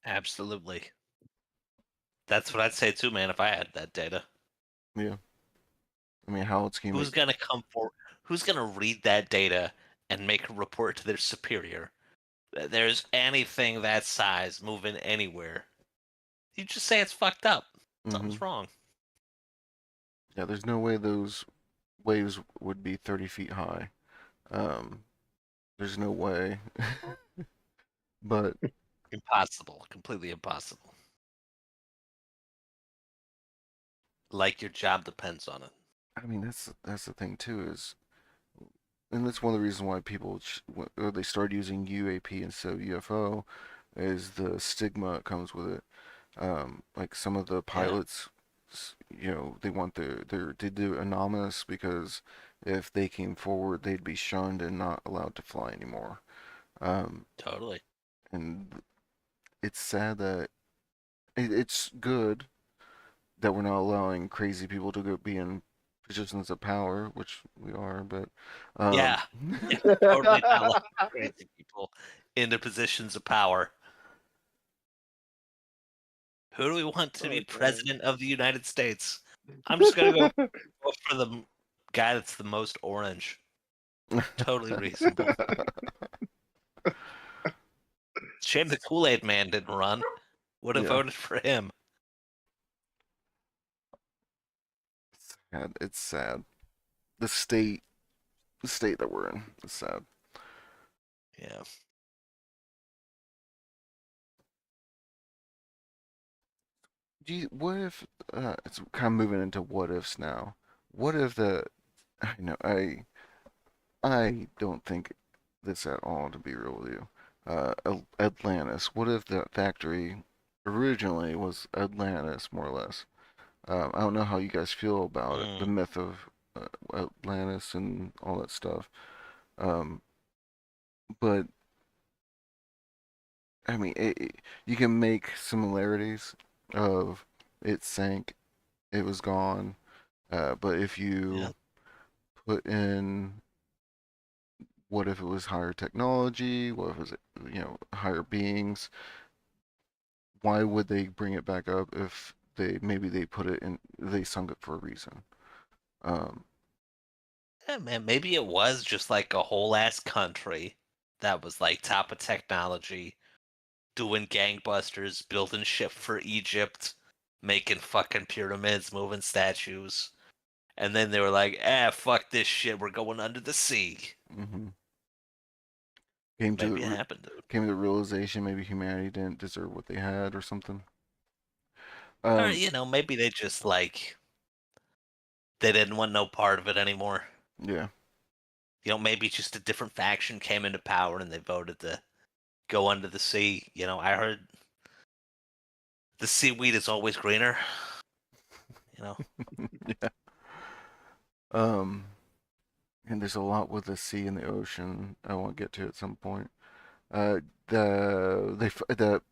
Absolutely. That's what I'd say too, man, if I had that data. Yeah. I mean, how else can you Who's make? gonna come for who's gonna read that data and make a report to their superior that there's anything that size moving anywhere? You just say it's fucked up. Hmm. Something's wrong. Yeah, there's no way those waves would be 30 feet high. Um, there's no way. But Impossible. Completely impossible. Like your job depends on it. I mean, that's the thing too is, and that's one of the reasons why people or they started using UAP instead of UFO, is the stigma that comes with it. Like some of the Yeah, pilots, they want they do anonymous because if they came forward, they'd be shunned and not allowed to fly anymore. Um, totally. and it's sad that it's good that we're not allowing crazy people to go be in positions of power, which we are, but Yeah. um, Yeah. Totally not like crazy people into positions of power. Who do we want to be Oh god. president of the United States? I'm just gonna go for the guy that's the most orange. Totally reasonable. Shame the Kool-Aid man didn't run. Would have yeah, voted for him. it's sad. It's sad. The state that we're in is sad. Yeah. What if it's kind of moving into what ifs now? What if I know I don't think this at all to be real with you. Atlantis. What if the factory originally was Atlantis, more or less? I don't know how you guys feel about it, the Mm, myth of Atlantis and all that stuff. Um, but I mean, you can make similarities of it sank, it was gone. But if yeah. you put in what if it was higher technology, what if it was higher beings, why would they bring it back up if they put it in they sunk it for a reason? Um, Yeah, man, maybe it was just like a whole ass country that was like top of technology, doing gangbusters, building shit for Egypt, making fucking pyramids, moving statues. And then they were like, fuck this shit, we're going under the sea. mhm. Came to Maybe it happened, dude. came to the realization maybe humanity didn't deserve what they had or something. Or, Um, maybe they just like, they didn't want no part of it anymore. yeah. Maybe just a different faction came into power and they voted to go under the sea. I heard the seaweed is always greener. You know, Yeah. Um, and there's a lot with the sea and the ocean I want to get to at some point. The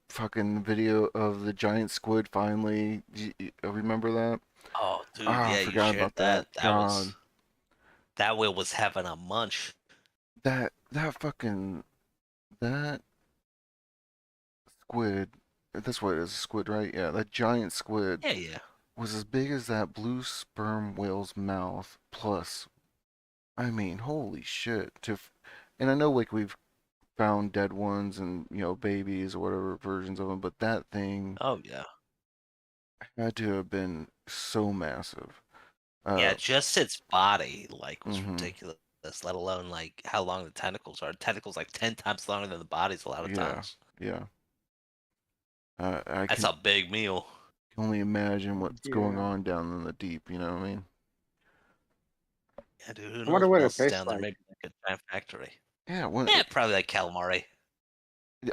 fucking video of the giant squid finally. Remember that? Oh, dude, Ah, I yeah, you forgot shared about that. that. God, That whale was having a munch. that fucking that squid. That's what it is, squid, right? Yeah, that giant squid Yeah, yeah. was as big as that blue sperm whale's mouth. Plus, I mean, holy shit! And I know like we've found dead ones and babies or whatever versions of them, but that thing Oh, yeah. had to have been so massive. Yeah, Uh, just its body like was mm-hmm. ridiculous, let alone like how long the tentacles are. Tentacles like 10 times longer than the bodies a lot of Yeah, times. yeah. I That's can a big meal. only imagine what's going Yeah. on down in the deep. You know what I mean? Yeah, dude, who I wonder knows what what it else is tastes down there? like. Maybe like a giant factory. Yeah. Yeah, probably like calamari.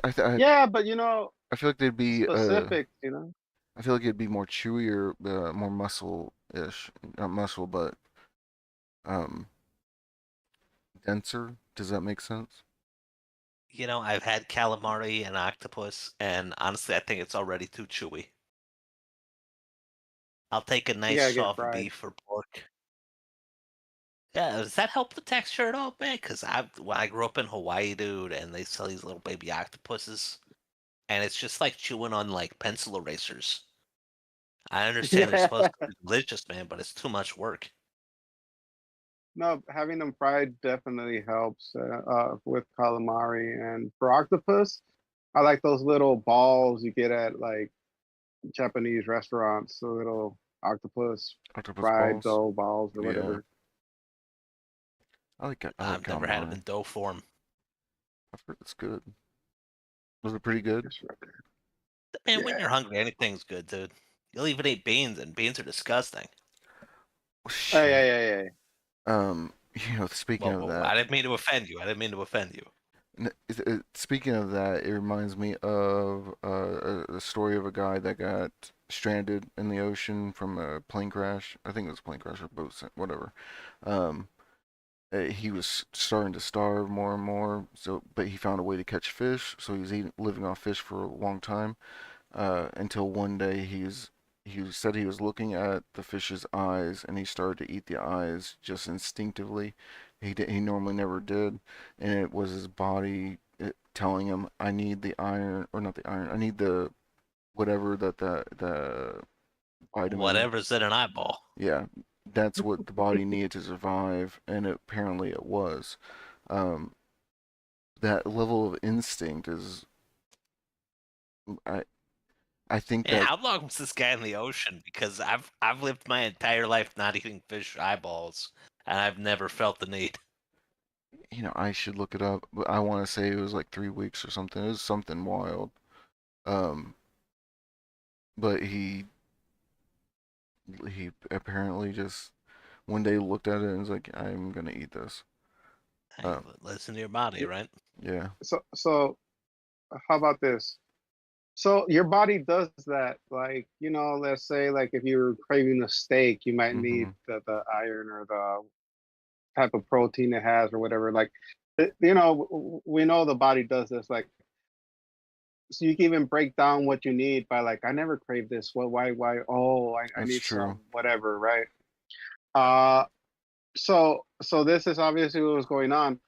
I, th- I Yeah, but I feel like they'd be specific. I feel like it'd be more chewier, more muscle-ish, not muscle, but um denser. Does that make sense? I've had calamari and octopus, and honestly, I think it's already too chewy. I'll take a You nice gotta get soft fried. beef or pork. Yeah, does that help the texture at all, man? Because when I grew up in Hawaii, dude, and they sell these little baby octopuses, and it's just like chewing on like pencil erasers. I understand they're Yeah. supposed to be delicious, man, but it's too much work. No, having them fried definitely helps with calamari. And for octopus, I like those little balls you get at like Japanese restaurants, the little octopus Octopus fried balls. dough balls or Yeah, whatever. I like I've never had them calamari. in dough form. I've heard it's good. Was it pretty good? Just right there. Man, when Yeah. you're hungry, anything's good, dude. You'll even eat beans, and beans are disgusting. Hey, Shit. hey, hey, hey. Speaking Whoa, of whoa, whoa. that, I didn't mean to offend you. I didn't mean to offend you. speaking of that, it reminds me of a story of a guy that got stranded in the ocean from a plane crash. I think it was a plane crash or boat, whatever. Um, he was starting to starve more and more, but he found a way to catch fish, so he was living off fish for a long time. Until one day he said he was looking at the fish's eyes and he started to eat the eyes just instinctively. He normally never did, and it was his body telling him, "I need the iron, or not the iron. I need the whatever that the vitamin." Whatever's in an eyeball. Yeah, that's what the body needed to survive, and apparently it was. Um, that level of instinct is, I I think Man, that how long was this guy in the ocean? Because I've lived my entire life not eating fish eyeballs, and I've never felt the need. I should look it up, but I want to say it was like 3 weeks or something. It was something wild. Um, but he apparently just one day looked at it and was like, "I'm gonna eat this." Hey, Um, listen to your body, Yeah. right? yeah. So how about this? So your body does that, like, let's say like if you're craving a steak, you might need Mm-hmm. the iron or the type of protein it has or whatever. Like, we know the body does this. Like, so you can even break down what you need by like, I never crave this. Well, why? Oh, I That's need true. some whatever, right? Uh, so this is obviously what was going on.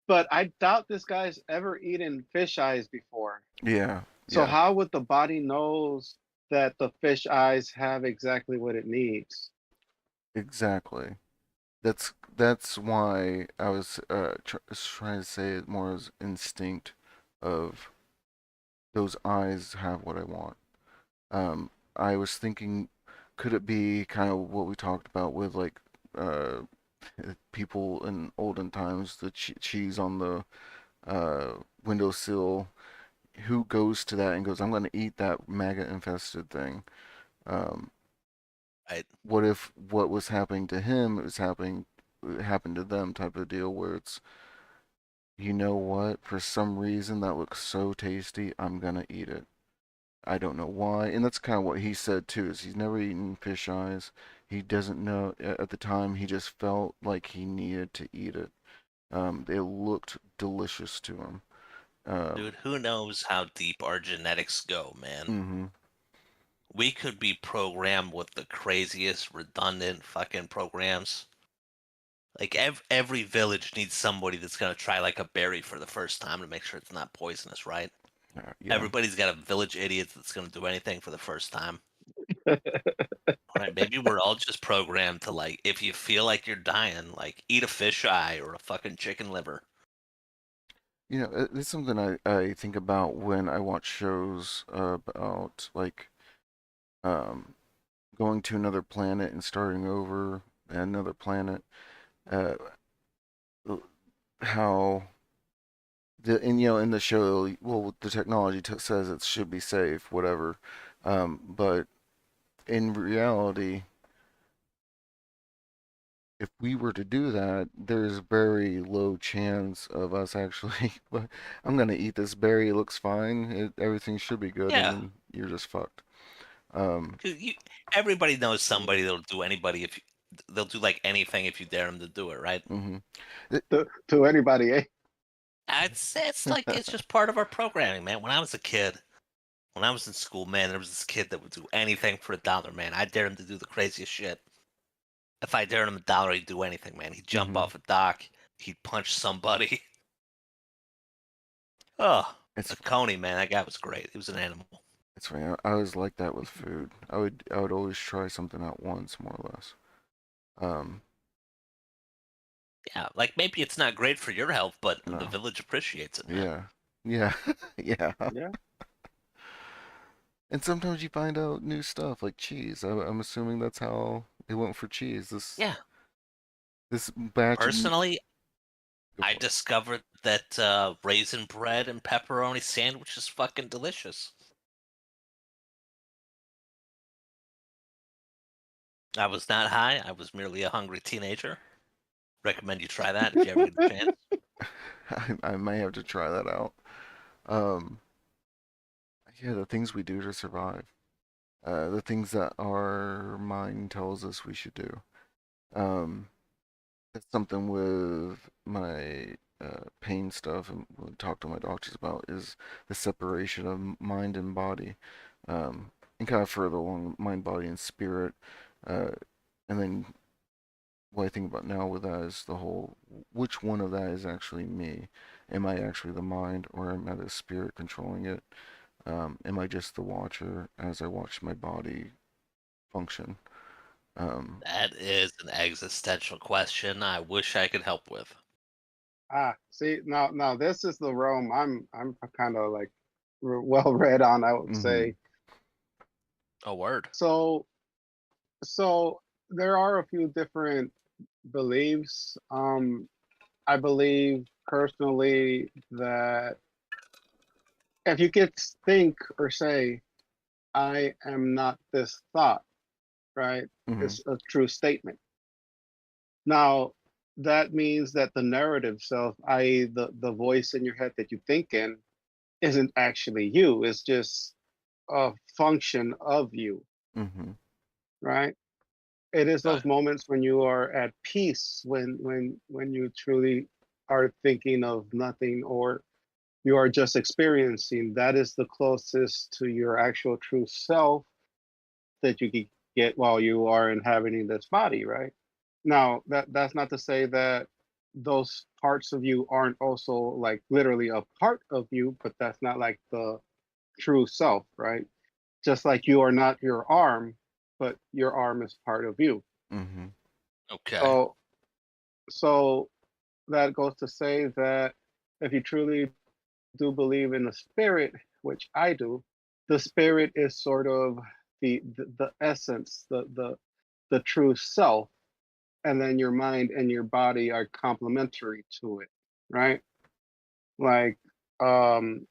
But I doubt this guy's ever eaten fish eyes before. Yeah. So Yeah. how would the body knows that the fish eyes have exactly what it needs? Exactly. That's why I was trying to say it more as instinct of those eyes have what I want. I was thinking, could it be kind of what we talked about with like uh, people in olden times, the cheese on the windowsill? Who goes to that and goes, "I'm going to eat that maggot infested thing"? Um, Right. what if what was happening to him is happened to them type of deal where it's, what, for some reason that looks so tasty, I'm gonna eat it. I don't know why, and that's kind of what he said too. Is he's never eaten fish eyes. He doesn't know at the time. He just felt like he needed to eat it. It looked delicious to him. Dude, who knows how deep our genetics go, man? hmm We could be programmed with the craziest, redundant fucking programs. Like every village needs somebody that's gonna try like a berry for the first time to make sure it's not poisonous, right? Yeah. Everybody's got a village idiot that's gonna do anything for the first time. Right? Maybe we're all just programmed to like, if you feel like you're dying, like eat a fish eye or a fucking chicken liver. It's something I think about when I watch shows about like um, going to another planet and starting over at another planet. Uh, how in the show, well, the technology says it should be safe, whatever. But in reality, if we were to do that, there's very low chance of us actually. I'm gonna eat this berry. It looks fine. Everything should be good, and Yeah, then you're just fucked. Um, 'cause everybody knows somebody that'll do anybody if they'll do like anything if you dare them to do it, right? hmm To anybody, eh? It's like it's just part of our programming, man. When I was a kid, when I was in school, man, there was this kid that would do anything for $1, man. I dared him to do the craziest shit. If I dared him $1, he'd do anything, man. He'd jump hmm off a dock, he'd punch somebody. Oh, It's a Coney, man, that guy was great. He was an animal. it's funny. I was like that with food. I would always try something out once, more or less. Um, Yeah, like maybe it's not great for your health, but the no, village appreciates it, man. yeah, yeah, yeah. Yeah. And sometimes you find out new stuff like cheese. I'm assuming that's how it went for cheese. Yeah, This batch of personally, go I for discovered that raisin bread and pepperoni sandwich is fucking delicious. I was not high. I was merely a hungry teenager. Recommend you try that if you ever get a chance. it. I may have to try that out. Um, yeah, the things we do to survive. The things that our mind tells us we should do. Um, that's something with my pain stuff and talk to my doctors about is the separation of mind and body, and kind of further along mind, body, and spirit. Uh, and then what I think about now with that is the whole which one of that is actually me? Am I actually the mind or am I the spirit controlling it? Am I just the watcher as I watch my body function? Um, That is an existential question I wish I could help with. See, now this is the realm I'm kind of like well read on, I would mm-hmm, say. A word. So so there are a few different beliefs. I believe personally that if you could think or say, I am not this thought, right? mm-hmm, It's a true statement. Now, that means that the narrative self, i.e., the voice in your head that you think in, isn't actually you. It's just a function of you, mm-hmm, right? It is Okay. those moments when you are at peace, when you truly are thinking of nothing or you are just experiencing. That is the closest to your actual true self that you can get while you are inhabiting this body, right? Now, that's not to say that those parts of you aren't also like literally a part of you, but that's not like the true self, right? Just like you are not your arm, but your arm is part of you. mm-hmm, Okay. So so that goes to say that if you truly do believe in the spirit, which I do, the spirit is sort of the essence, the true self, and then your mind and your body are complementary to it, right? Like um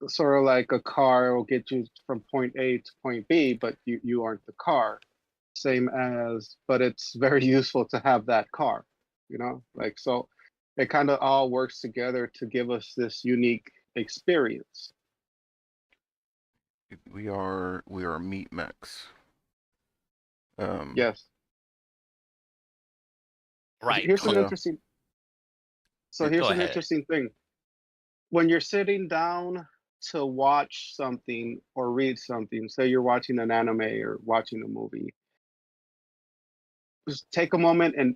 sort of like a car will get you from point A to point B, but you aren't the car. Same as, but it's very useful to have that car, like so it kind of all works together to give us this unique experience. we are meat mechs. Um, Yes. Right. Here's an yeah, interesting so it, here's Go an ahead. interesting thing. when you're sitting down to watch something or read something, say you're watching an anime or watching a movie, just take a moment and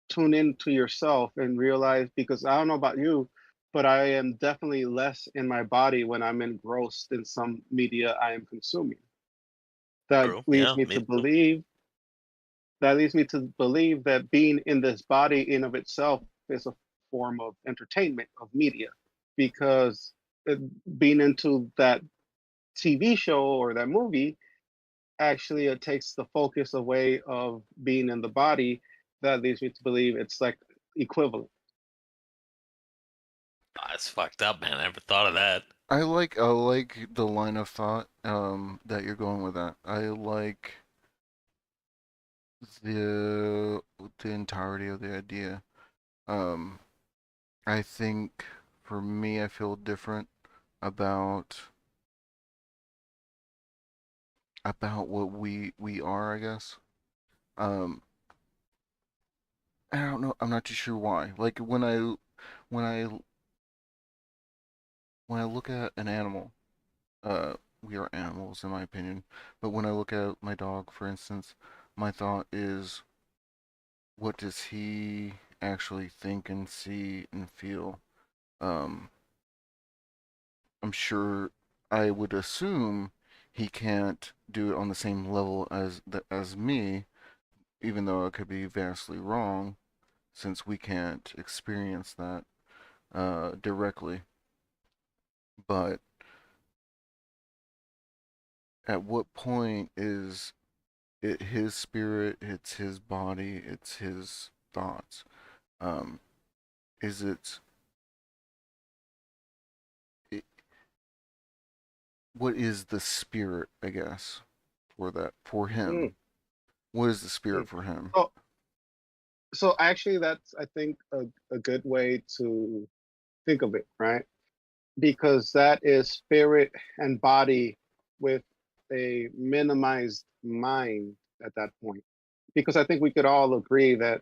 tune into yourself and realize, because I don't know about you, but I am definitely less in my body when I'm engrossed in some media I am consuming. That True. leads Yeah, me me to too. believe that leads me to believe that being in this body in of itself is a form of entertainment of media, because it, being into that TV show or that movie, actually it takes the focus away of being in the body. That leads me to believe it's like equivalent. Ah, it's fucked up, man. I never thought of that. I like the line of thought that you're going with that. I like the the entirety of the idea. Um, I think for me, I feel different about what we are, I guess. Um, I don't know. I'm not too sure why. Like when I when I look at an animal, we are animals in my opinion. But when I look at my dog, for instance, my thought is, what does he actually think and see and feel? Um, I'm sure I would assume he can't do it on the same level as me, even though it could be vastly wrong, since we can't experience that directly. But at what point is it his spirit? It's his body. It's his thoughts. Um, is it? What is the spirit? I guess for that for Mm, him. What is the mm. spirit for him? So, so actually, that's I think a good way to think of it, right? Because that is spirit and body with a minimized mind at that point. Because I think we could all agree that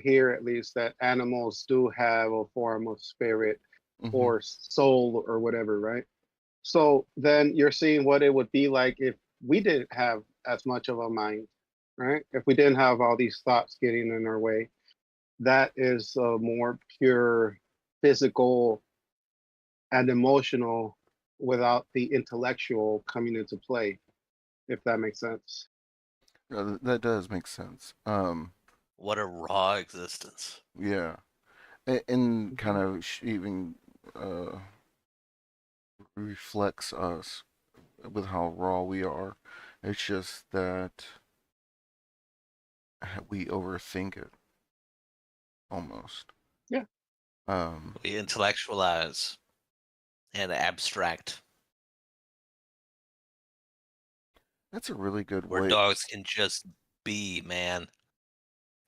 here, at least, that animals do have a form of spirit Mm-hmm. or soul or whatever, right? So then you're seeing what it would be like if we didn't have as much of a mind, right? If we didn't have all these thoughts getting in our way, that is a more pure physical and emotional without the intellectual coming into play, if that makes sense. That does make sense. What a raw existence. Yeah, and kind Mhm. of even uh, reflects us with how raw we are. It's just that we overthink it almost. Yeah. Um, We intellectualize and abstract, that's a really good where way. dogs can just be, man.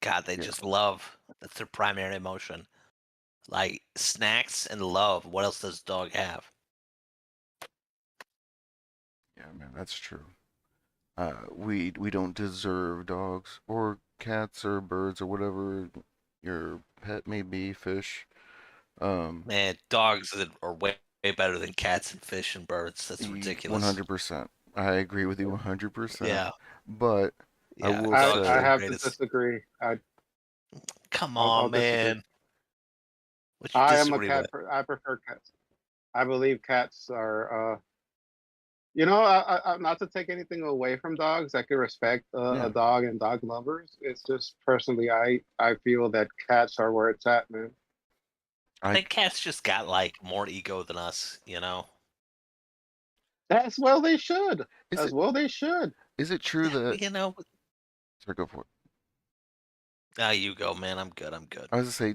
God, they Yeah, just love. That's their primary emotion. Like snacks and love. What else does a dog have? yeah, man, that's true. We don't deserve dogs or cats or birds or whatever your pet may be, fish. Um, Man, dogs are way better than cats and fish and birds. That's ridiculous. 100%. I agree with you 100%. Yeah, But I yeah. will Dogs I are say, the have to greatest. disagree. Come I'll on, disagree. man. What you I am a disagree cat. with? I prefer cats. I believe cats are. Not to take anything away from dogs. I can respect a yeah, dog and dog lovers. It's just personally, I feel that cats are where it's at, man. I I think cats just got like more ego than us, you know? As well they should. is As it well they should. is it true that You know, sorry, go for it. ah, you go, man. I'm good. I'm good. I was to say,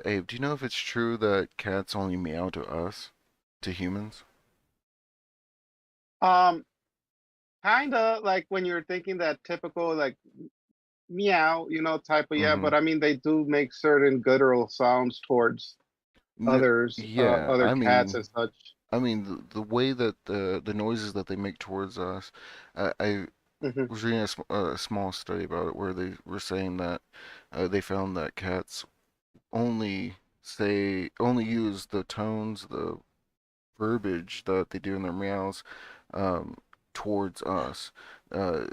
Abe, do you know if it's true that cats only meow to us, to humans? Um, kind of like when you're thinking that typical like meow, type of, yeah. Mm-hmm. But I mean, they do make certain guttural sounds towards No, others, yeah, other cats and such. I mean the way that the noises that they make towards us, I Hmm. was reading a small study about it where they were saying that they found that cats only say only use the tones, the verbiage that they do in their meows um, towards us. Uh,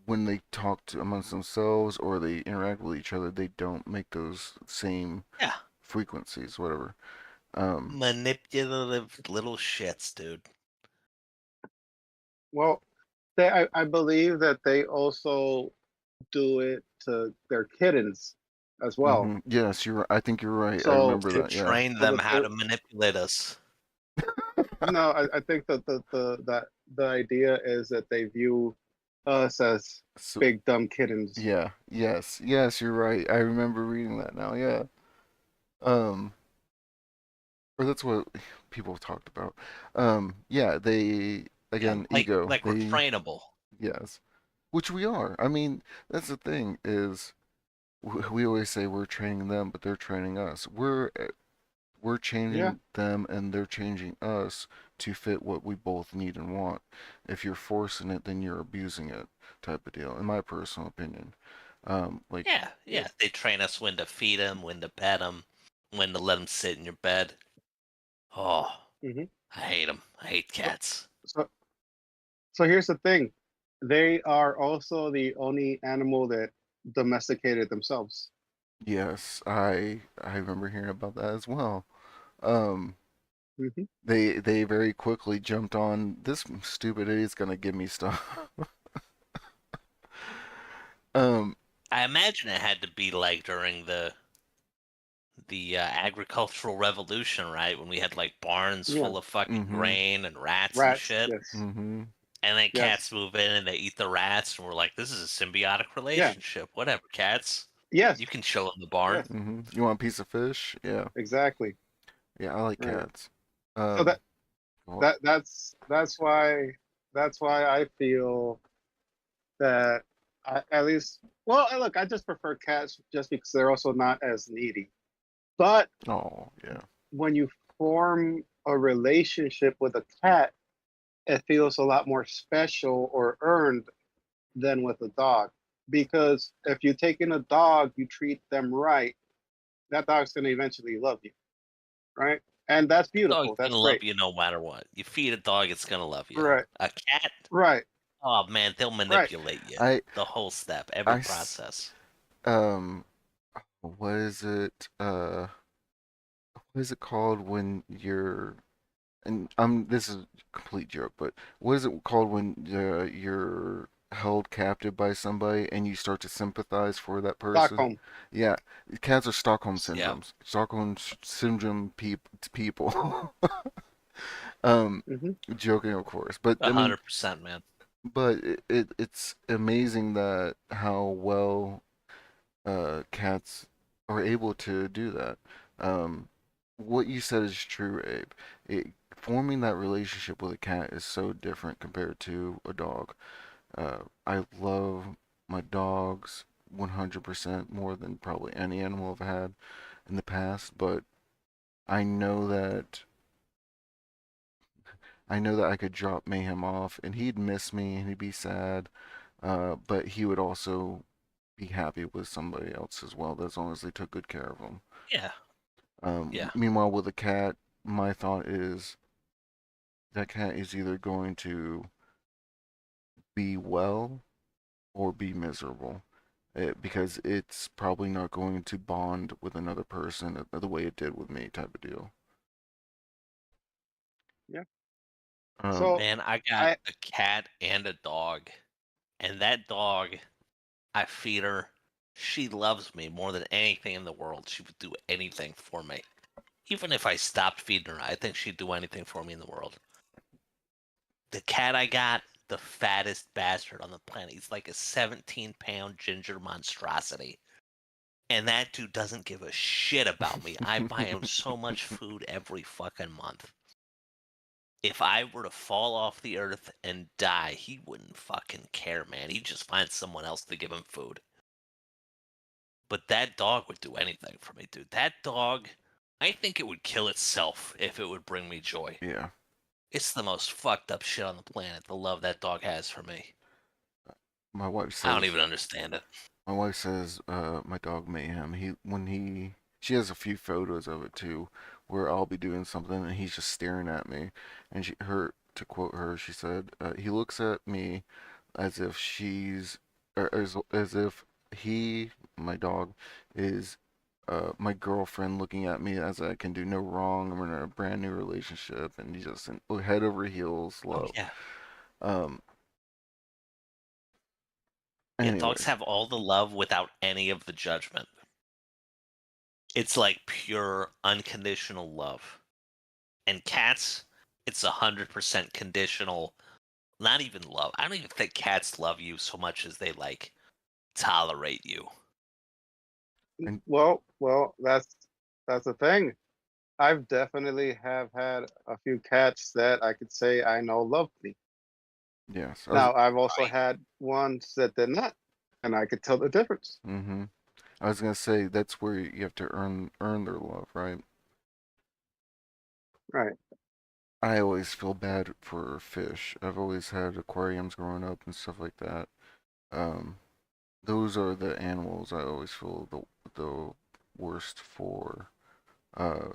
when they talk to amongst themselves or they interact with each other, they don't make those same Yeah. frequencies, whatever. Um, Manipulative little shits, dude. Well, I believe that they also do it to their kittens as well. yes, you're. I think you're right. I So, remember To that. Yeah. train so them that how they're to manipulate us. no, I think that the idea is that they view us as So big dumb kittens. yeah, yes, yes, you're right. I remember reading that now. Yeah. Um, or that's what people have talked about. Yeah, they Yeah, again like ego. like we're trainable. Yes, which we are. I mean, that's the thing is we always say we're training them, but they're training us. We're Yeah. changing them and they're changing us to fit what we both need and want. If you're forcing it, then you're abusing it, type of deal, in my personal opinion. Like, Yeah, Yeah. yeah. They train us when to feed them, when to pet them, when to let them sit in your bed. Oh, hmm I hate them. I hate So, cats. so so here's the thing. They are also the only animal that domesticated themselves. yes, I remember hearing about that as well. Um, hmm they very quickly jumped on this stupid idiot's gonna give me stuff. um, I imagine it had to be like during the agricultural revolution, right? When we had like barns Yeah. full of fucking mm-hmm, grain and rats and Rats. shit. Yes. mm-hmm, And then Yes. cats move in and they eat the rats, and we're like, this is a symbiotic Yeah. relationship. Whatever, cats. Yes. You can chill in the barn. Yes. mm-hmm. You want a piece of fish? Yeah, Exactly. yeah, I like Right. cats. So Um, well, that's why I feel that at least, well, look, I just prefer cats just because they're also not as needy. But oh yeah, when you form a relationship with a cat, it feels a lot more special or earned than with a dog. Because if you take in a dog, you treat them right, that dog's going to eventually love you, right? And that's Dog's beautiful. That's gonna love great. you no matter what. You feed a dog, it's gonna love you. Right, A cat, right, oh man, they'll right. manipulate you. I The whole step, every I s- process. um, what is it? What is it called when you're and this is a complete joke, but what is it called when you're held captive by somebody and you start to sympathize for that person? Stockholm. Yeah, cats are Stockholm Yeah, syndromes. Syndrome people. um, hmm joking, of course, but I mean, 100%, man. but it's amazing that how well cats are able to do that. Um, what you said is true, Abe. Forming that relationship with a cat is so different compared to a dog. I love my dogs 100% more than probably any animal I've had in the past, but I know that I know that I could drop Mayhem off and he'd miss me and he'd be sad, but he would also be happy with somebody else as well, as long as they took good care of him. Yeah, yeah. Meanwhile, with a cat, my thought is that cat is either going to be well or be miserable. Because it's probably not going to bond with another person the way it did with me, type of deal. Yeah. Um, So Man, I got I a cat and a dog. And that dog, I feed her. She loves me more than anything in the world. She would do anything for me. Even if I stopped feeding her, I think she'd do anything for me in the world. The cat I got, the fattest bastard on the planet. He's like a 17-pound ginger monstrosity. And that dude doesn't give a shit about me. I buy him so much food every fucking month. If I were to fall off the earth and die, he wouldn't fucking care, man. He'd just find someone else to give him food. But that dog would do anything for me, dude. That dog, I think it would kill itself if it would bring me joy. yeah, It's the most fucked up shit on the planet, the love that dog has for me. my wife I don't says even understand it. my dog Mayhem. He when he she has a few photos of it too, where I'll be doing something and he's just staring at me, and to quote her, she said, he looks at me as if or as if he, my dog, is my girlfriend looking at me as I can do no wrong. I'm in a brand new relationship, and he just head over heels Oh love. yeah. Um, Yeah, dogs anyways, have all the love without any of the judgment. It's like pure unconditional love. And cats, it's 100% conditional. Not even love. I don't even think cats love you so much as they like tolerate you. and Well, that's the thing. I've definitely have had a few cats that I could say I know love me. yes, Now, I've also Right. had ones that did not, and I could tell the difference. mm-hmm. I was gonna say that's where you have to earn their love, right? Right. I always feel bad for fish. I've always had aquariums growing up and stuff like that. Um, those are the animals I always feel the worst for. Uh,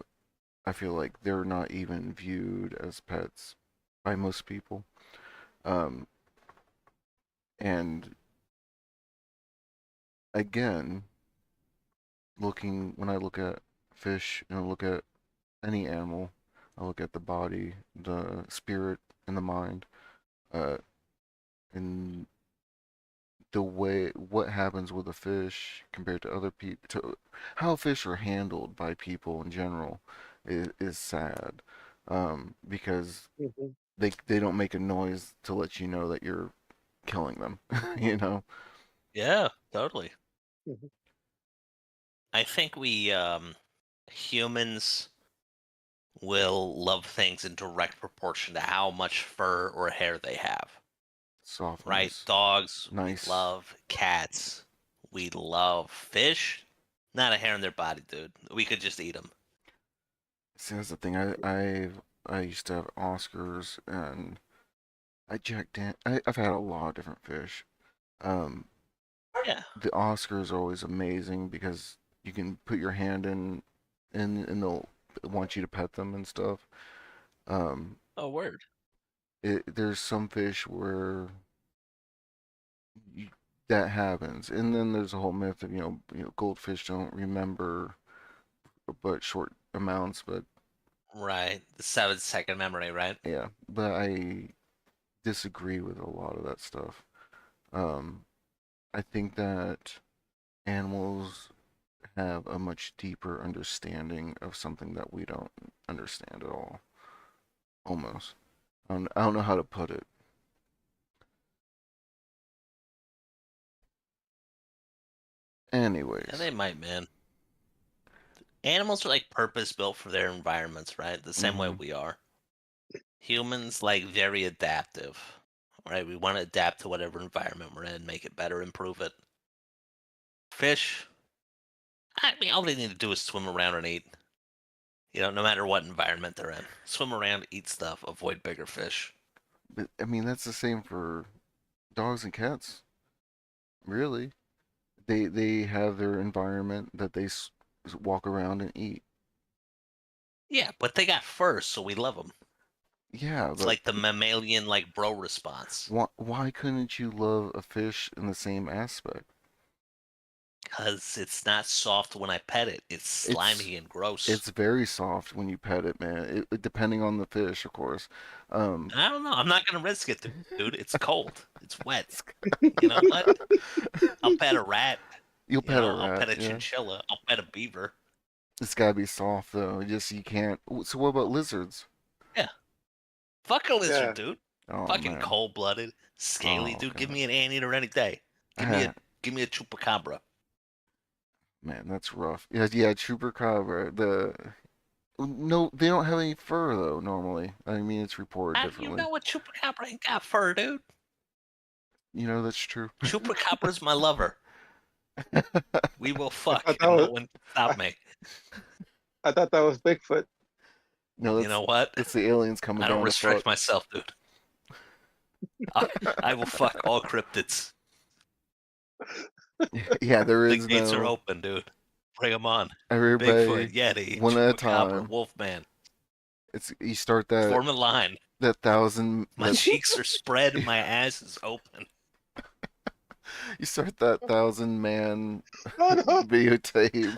I feel like they're not even viewed as pets by most people. Um, and again, when I look at fish and I look at any animal, I look at the body, the spirit, and the mind, uh, and the way what happens with a fish compared to other people, to how fish are handled by people in general, is sad, because Mhm. they don't make a noise to let you know that you're killing them, you know. Yeah, totally. Mhm. I think we humans will love things in direct proportion to how much fur or hair they have. Right? Softness, Dogs, we nice. love cats. We love fish. Not a hair on their body, dude. We could just eat them. See, that's the thing. I used to have Oscars, and I've had a lot of different fish. Um, Yeah. the Oscars are always amazing because you can put your hand in, and they'll want you to pet them and stuff. Um, Oh, word. there's some fish where you, that happens, and then there's a whole myth of goldfish don't remember but short amounts, but Right. The 7-second memory, right? yeah, but I disagree with a lot of that stuff. Um, I think that animals have a much deeper understanding of something that we don't understand at all. Almost. I don't know how to put it. Yeah, Anyways. they might, man. Animals are like purpose built for their environments, right? The same way Mm-hmm. we are. Humans like very adaptive, right? We want to adapt to whatever environment we're in, make it better, improve it. Fish, I mean, all they need to do is swim around and eat. No matter what environment they're in, swim around, eat stuff, avoid bigger fish. But I mean, that's the same for dogs and cats. Really, they have their environment that walk around and eat. Yeah, but they got fur, so we love them. Yeah, It's but like the mammalian like bro response. why couldn't you love a fish in the same aspect? Cause it's not soft when I pet it. It's It's slimy and gross. it's very soft when you pet it, man. Depending on the fish, of course. Um, I don't know. I'm not gonna risk it, dude. It's cold. It's wet. You know what? I'll pet a rat. you'll pet a I'll rat, pet a yeah. chinchilla. I'll pet a beaver. It's gotta be soft though. Just you can't. So what about lizards? Yeah. Fuck a lizard, Yeah. dude. Oh Fucking man. cold blooded, scaly, Oh dude. Give god. me an anteater any day. Give me a Ah, give me a chupacabra. man, that's rough. Yeah, yeah, chupacabra. No, they don't have any fur though. Normally, I mean, it's reported How do you differently. know a chupacabra ain't got fur, dude? That's true. Chupacabra's my lover. We will I fuck thought that and no was one can stop I, me. I thought that was Bigfoot. No, You know what? that's the aliens coming I don't down to restrict fuck. myself, dude. I, I will fuck all cryptids. Yeah, there The is gates are no. open, dude. Bring them on. Everybody, Bigfoot, Yeti, one at a Chupacabra, time. Wolfman. It's you start that Form a line. that thousand My that cheeks are spread and my ass is open. you start that 1,000 man Oh no! videotape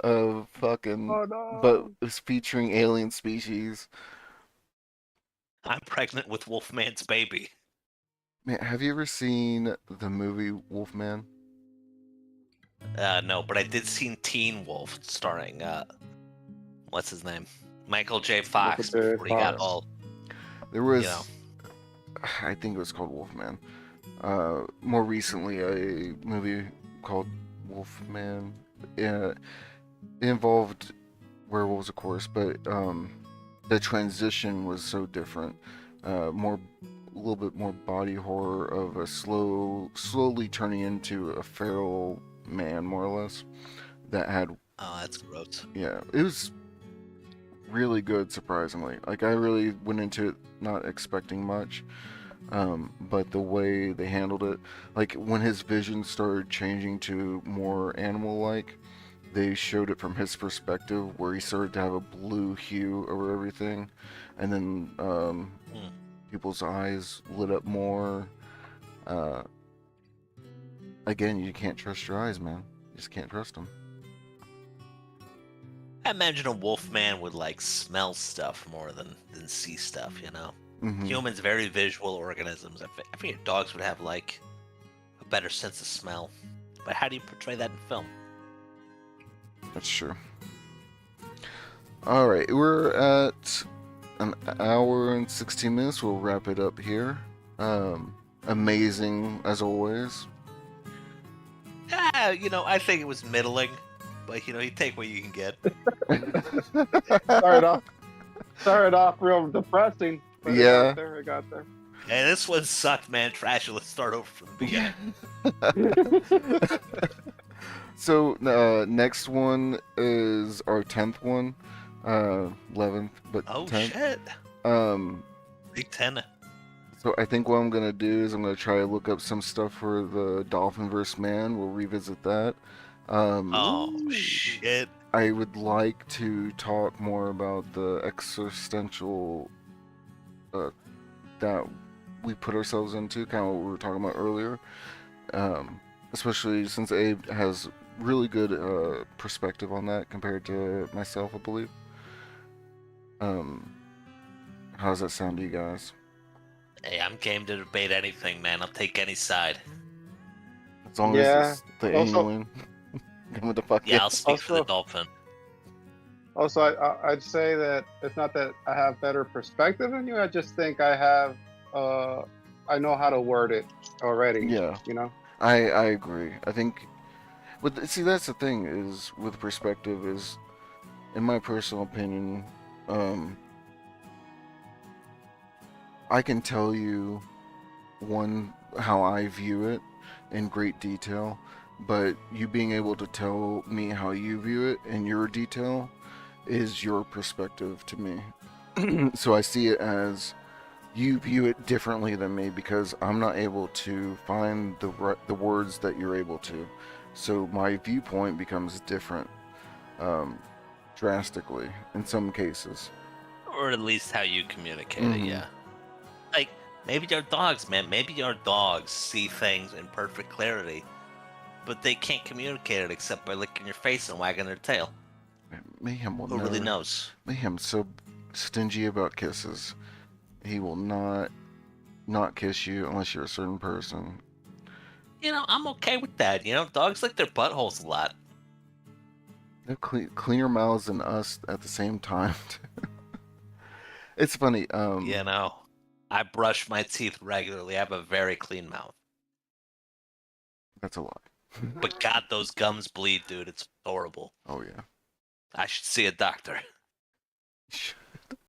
of fucking, Oh but no! it's featuring alien species. I'm pregnant with Wolfman's baby. Man, have you ever seen the movie Wolfman? No, but I did see Teen Wolf starring what's his name? Michael J. Michael Fox J. before he got Fox. all, There you know. was, I think it was called Wolfman. More recently, a movie called Wolfman. It involved werewolves, of course, but the transition was so different. More, a little bit more body horror of a slowly turning into a feral man, more or less. That had, Oh, that's gross. yeah, it was really good, surprisingly. Like I really went into it not expecting much. But the way they handled it, like when his vision started changing to more animal-like, they showed it from his perspective, where he started to have a blue hue over everything, and then Hmm. people's eyes lit up more. Uh, Again, you can't trust your eyes, man. You just can't trust them. I imagine a Wolfman would like smell stuff more than see stuff, you know? Hmm. Humans, very visual organisms. I figure dogs would have like a better sense of smell. But how do you portray that in film? That's true. All right, we're at an hour and 16 minutes. We'll wrap it up here. Amazing as always. I think it was middling, but you take what you can get. Started off real depressing, but Yeah. it got there. Hey, this one sucked, man. Trash it. Let's start over from the beginning. So next one is our 10th one, 11th, but Oh 10th. shit! Um, Big 10. so I think what I'm gonna do is I'm gonna try to look up some stuff for the Dolphin vs. Man. We'll revisit that. Oh Ooh. shit! I would like to talk more about the existential that we put ourselves into, kind of what we were talking about earlier. Especially since Abe has really good perspective on that compared to myself, I believe. Um, how does that sound to you guys? Hey, I'm game to debate anything, man. I'll take any side. As long as Yeah. it's the Also, alien. What the fuck? Yeah, I'll speak for the Also, dolphin. I'd say that it's not that I have better perspective than you. I just think I know how to word it already. Yeah, You know. I agree. I think, but see, that's the thing is with perspective is, in my personal opinion, um, I can tell you one how I view it in great detail, but you being able to tell me how you view it in your detail is your perspective to me. So I see it as you view it differently than me because I'm not able to find the words that you're able to. So my viewpoint becomes different, um, drastically in some cases. Or at least how you communicate it, Mhm. yeah. Like, maybe your dogs, man. Maybe your dogs see things in perfect clarity, but they can't communicate it except by licking your face and wagging their tail. Mayhem will Who really never. knows? Mayhem's so stingy about kisses. He will not kiss you unless you're a certain person. I'm okay with that. Dogs lick their buttholes a lot. They have cleaner mouths than us at the same time. It's funny. I brush my teeth regularly. I have a very clean mouth. That's a lie. But God, those gums bleed, dude. It's horrible. Oh yeah. I should see a doctor.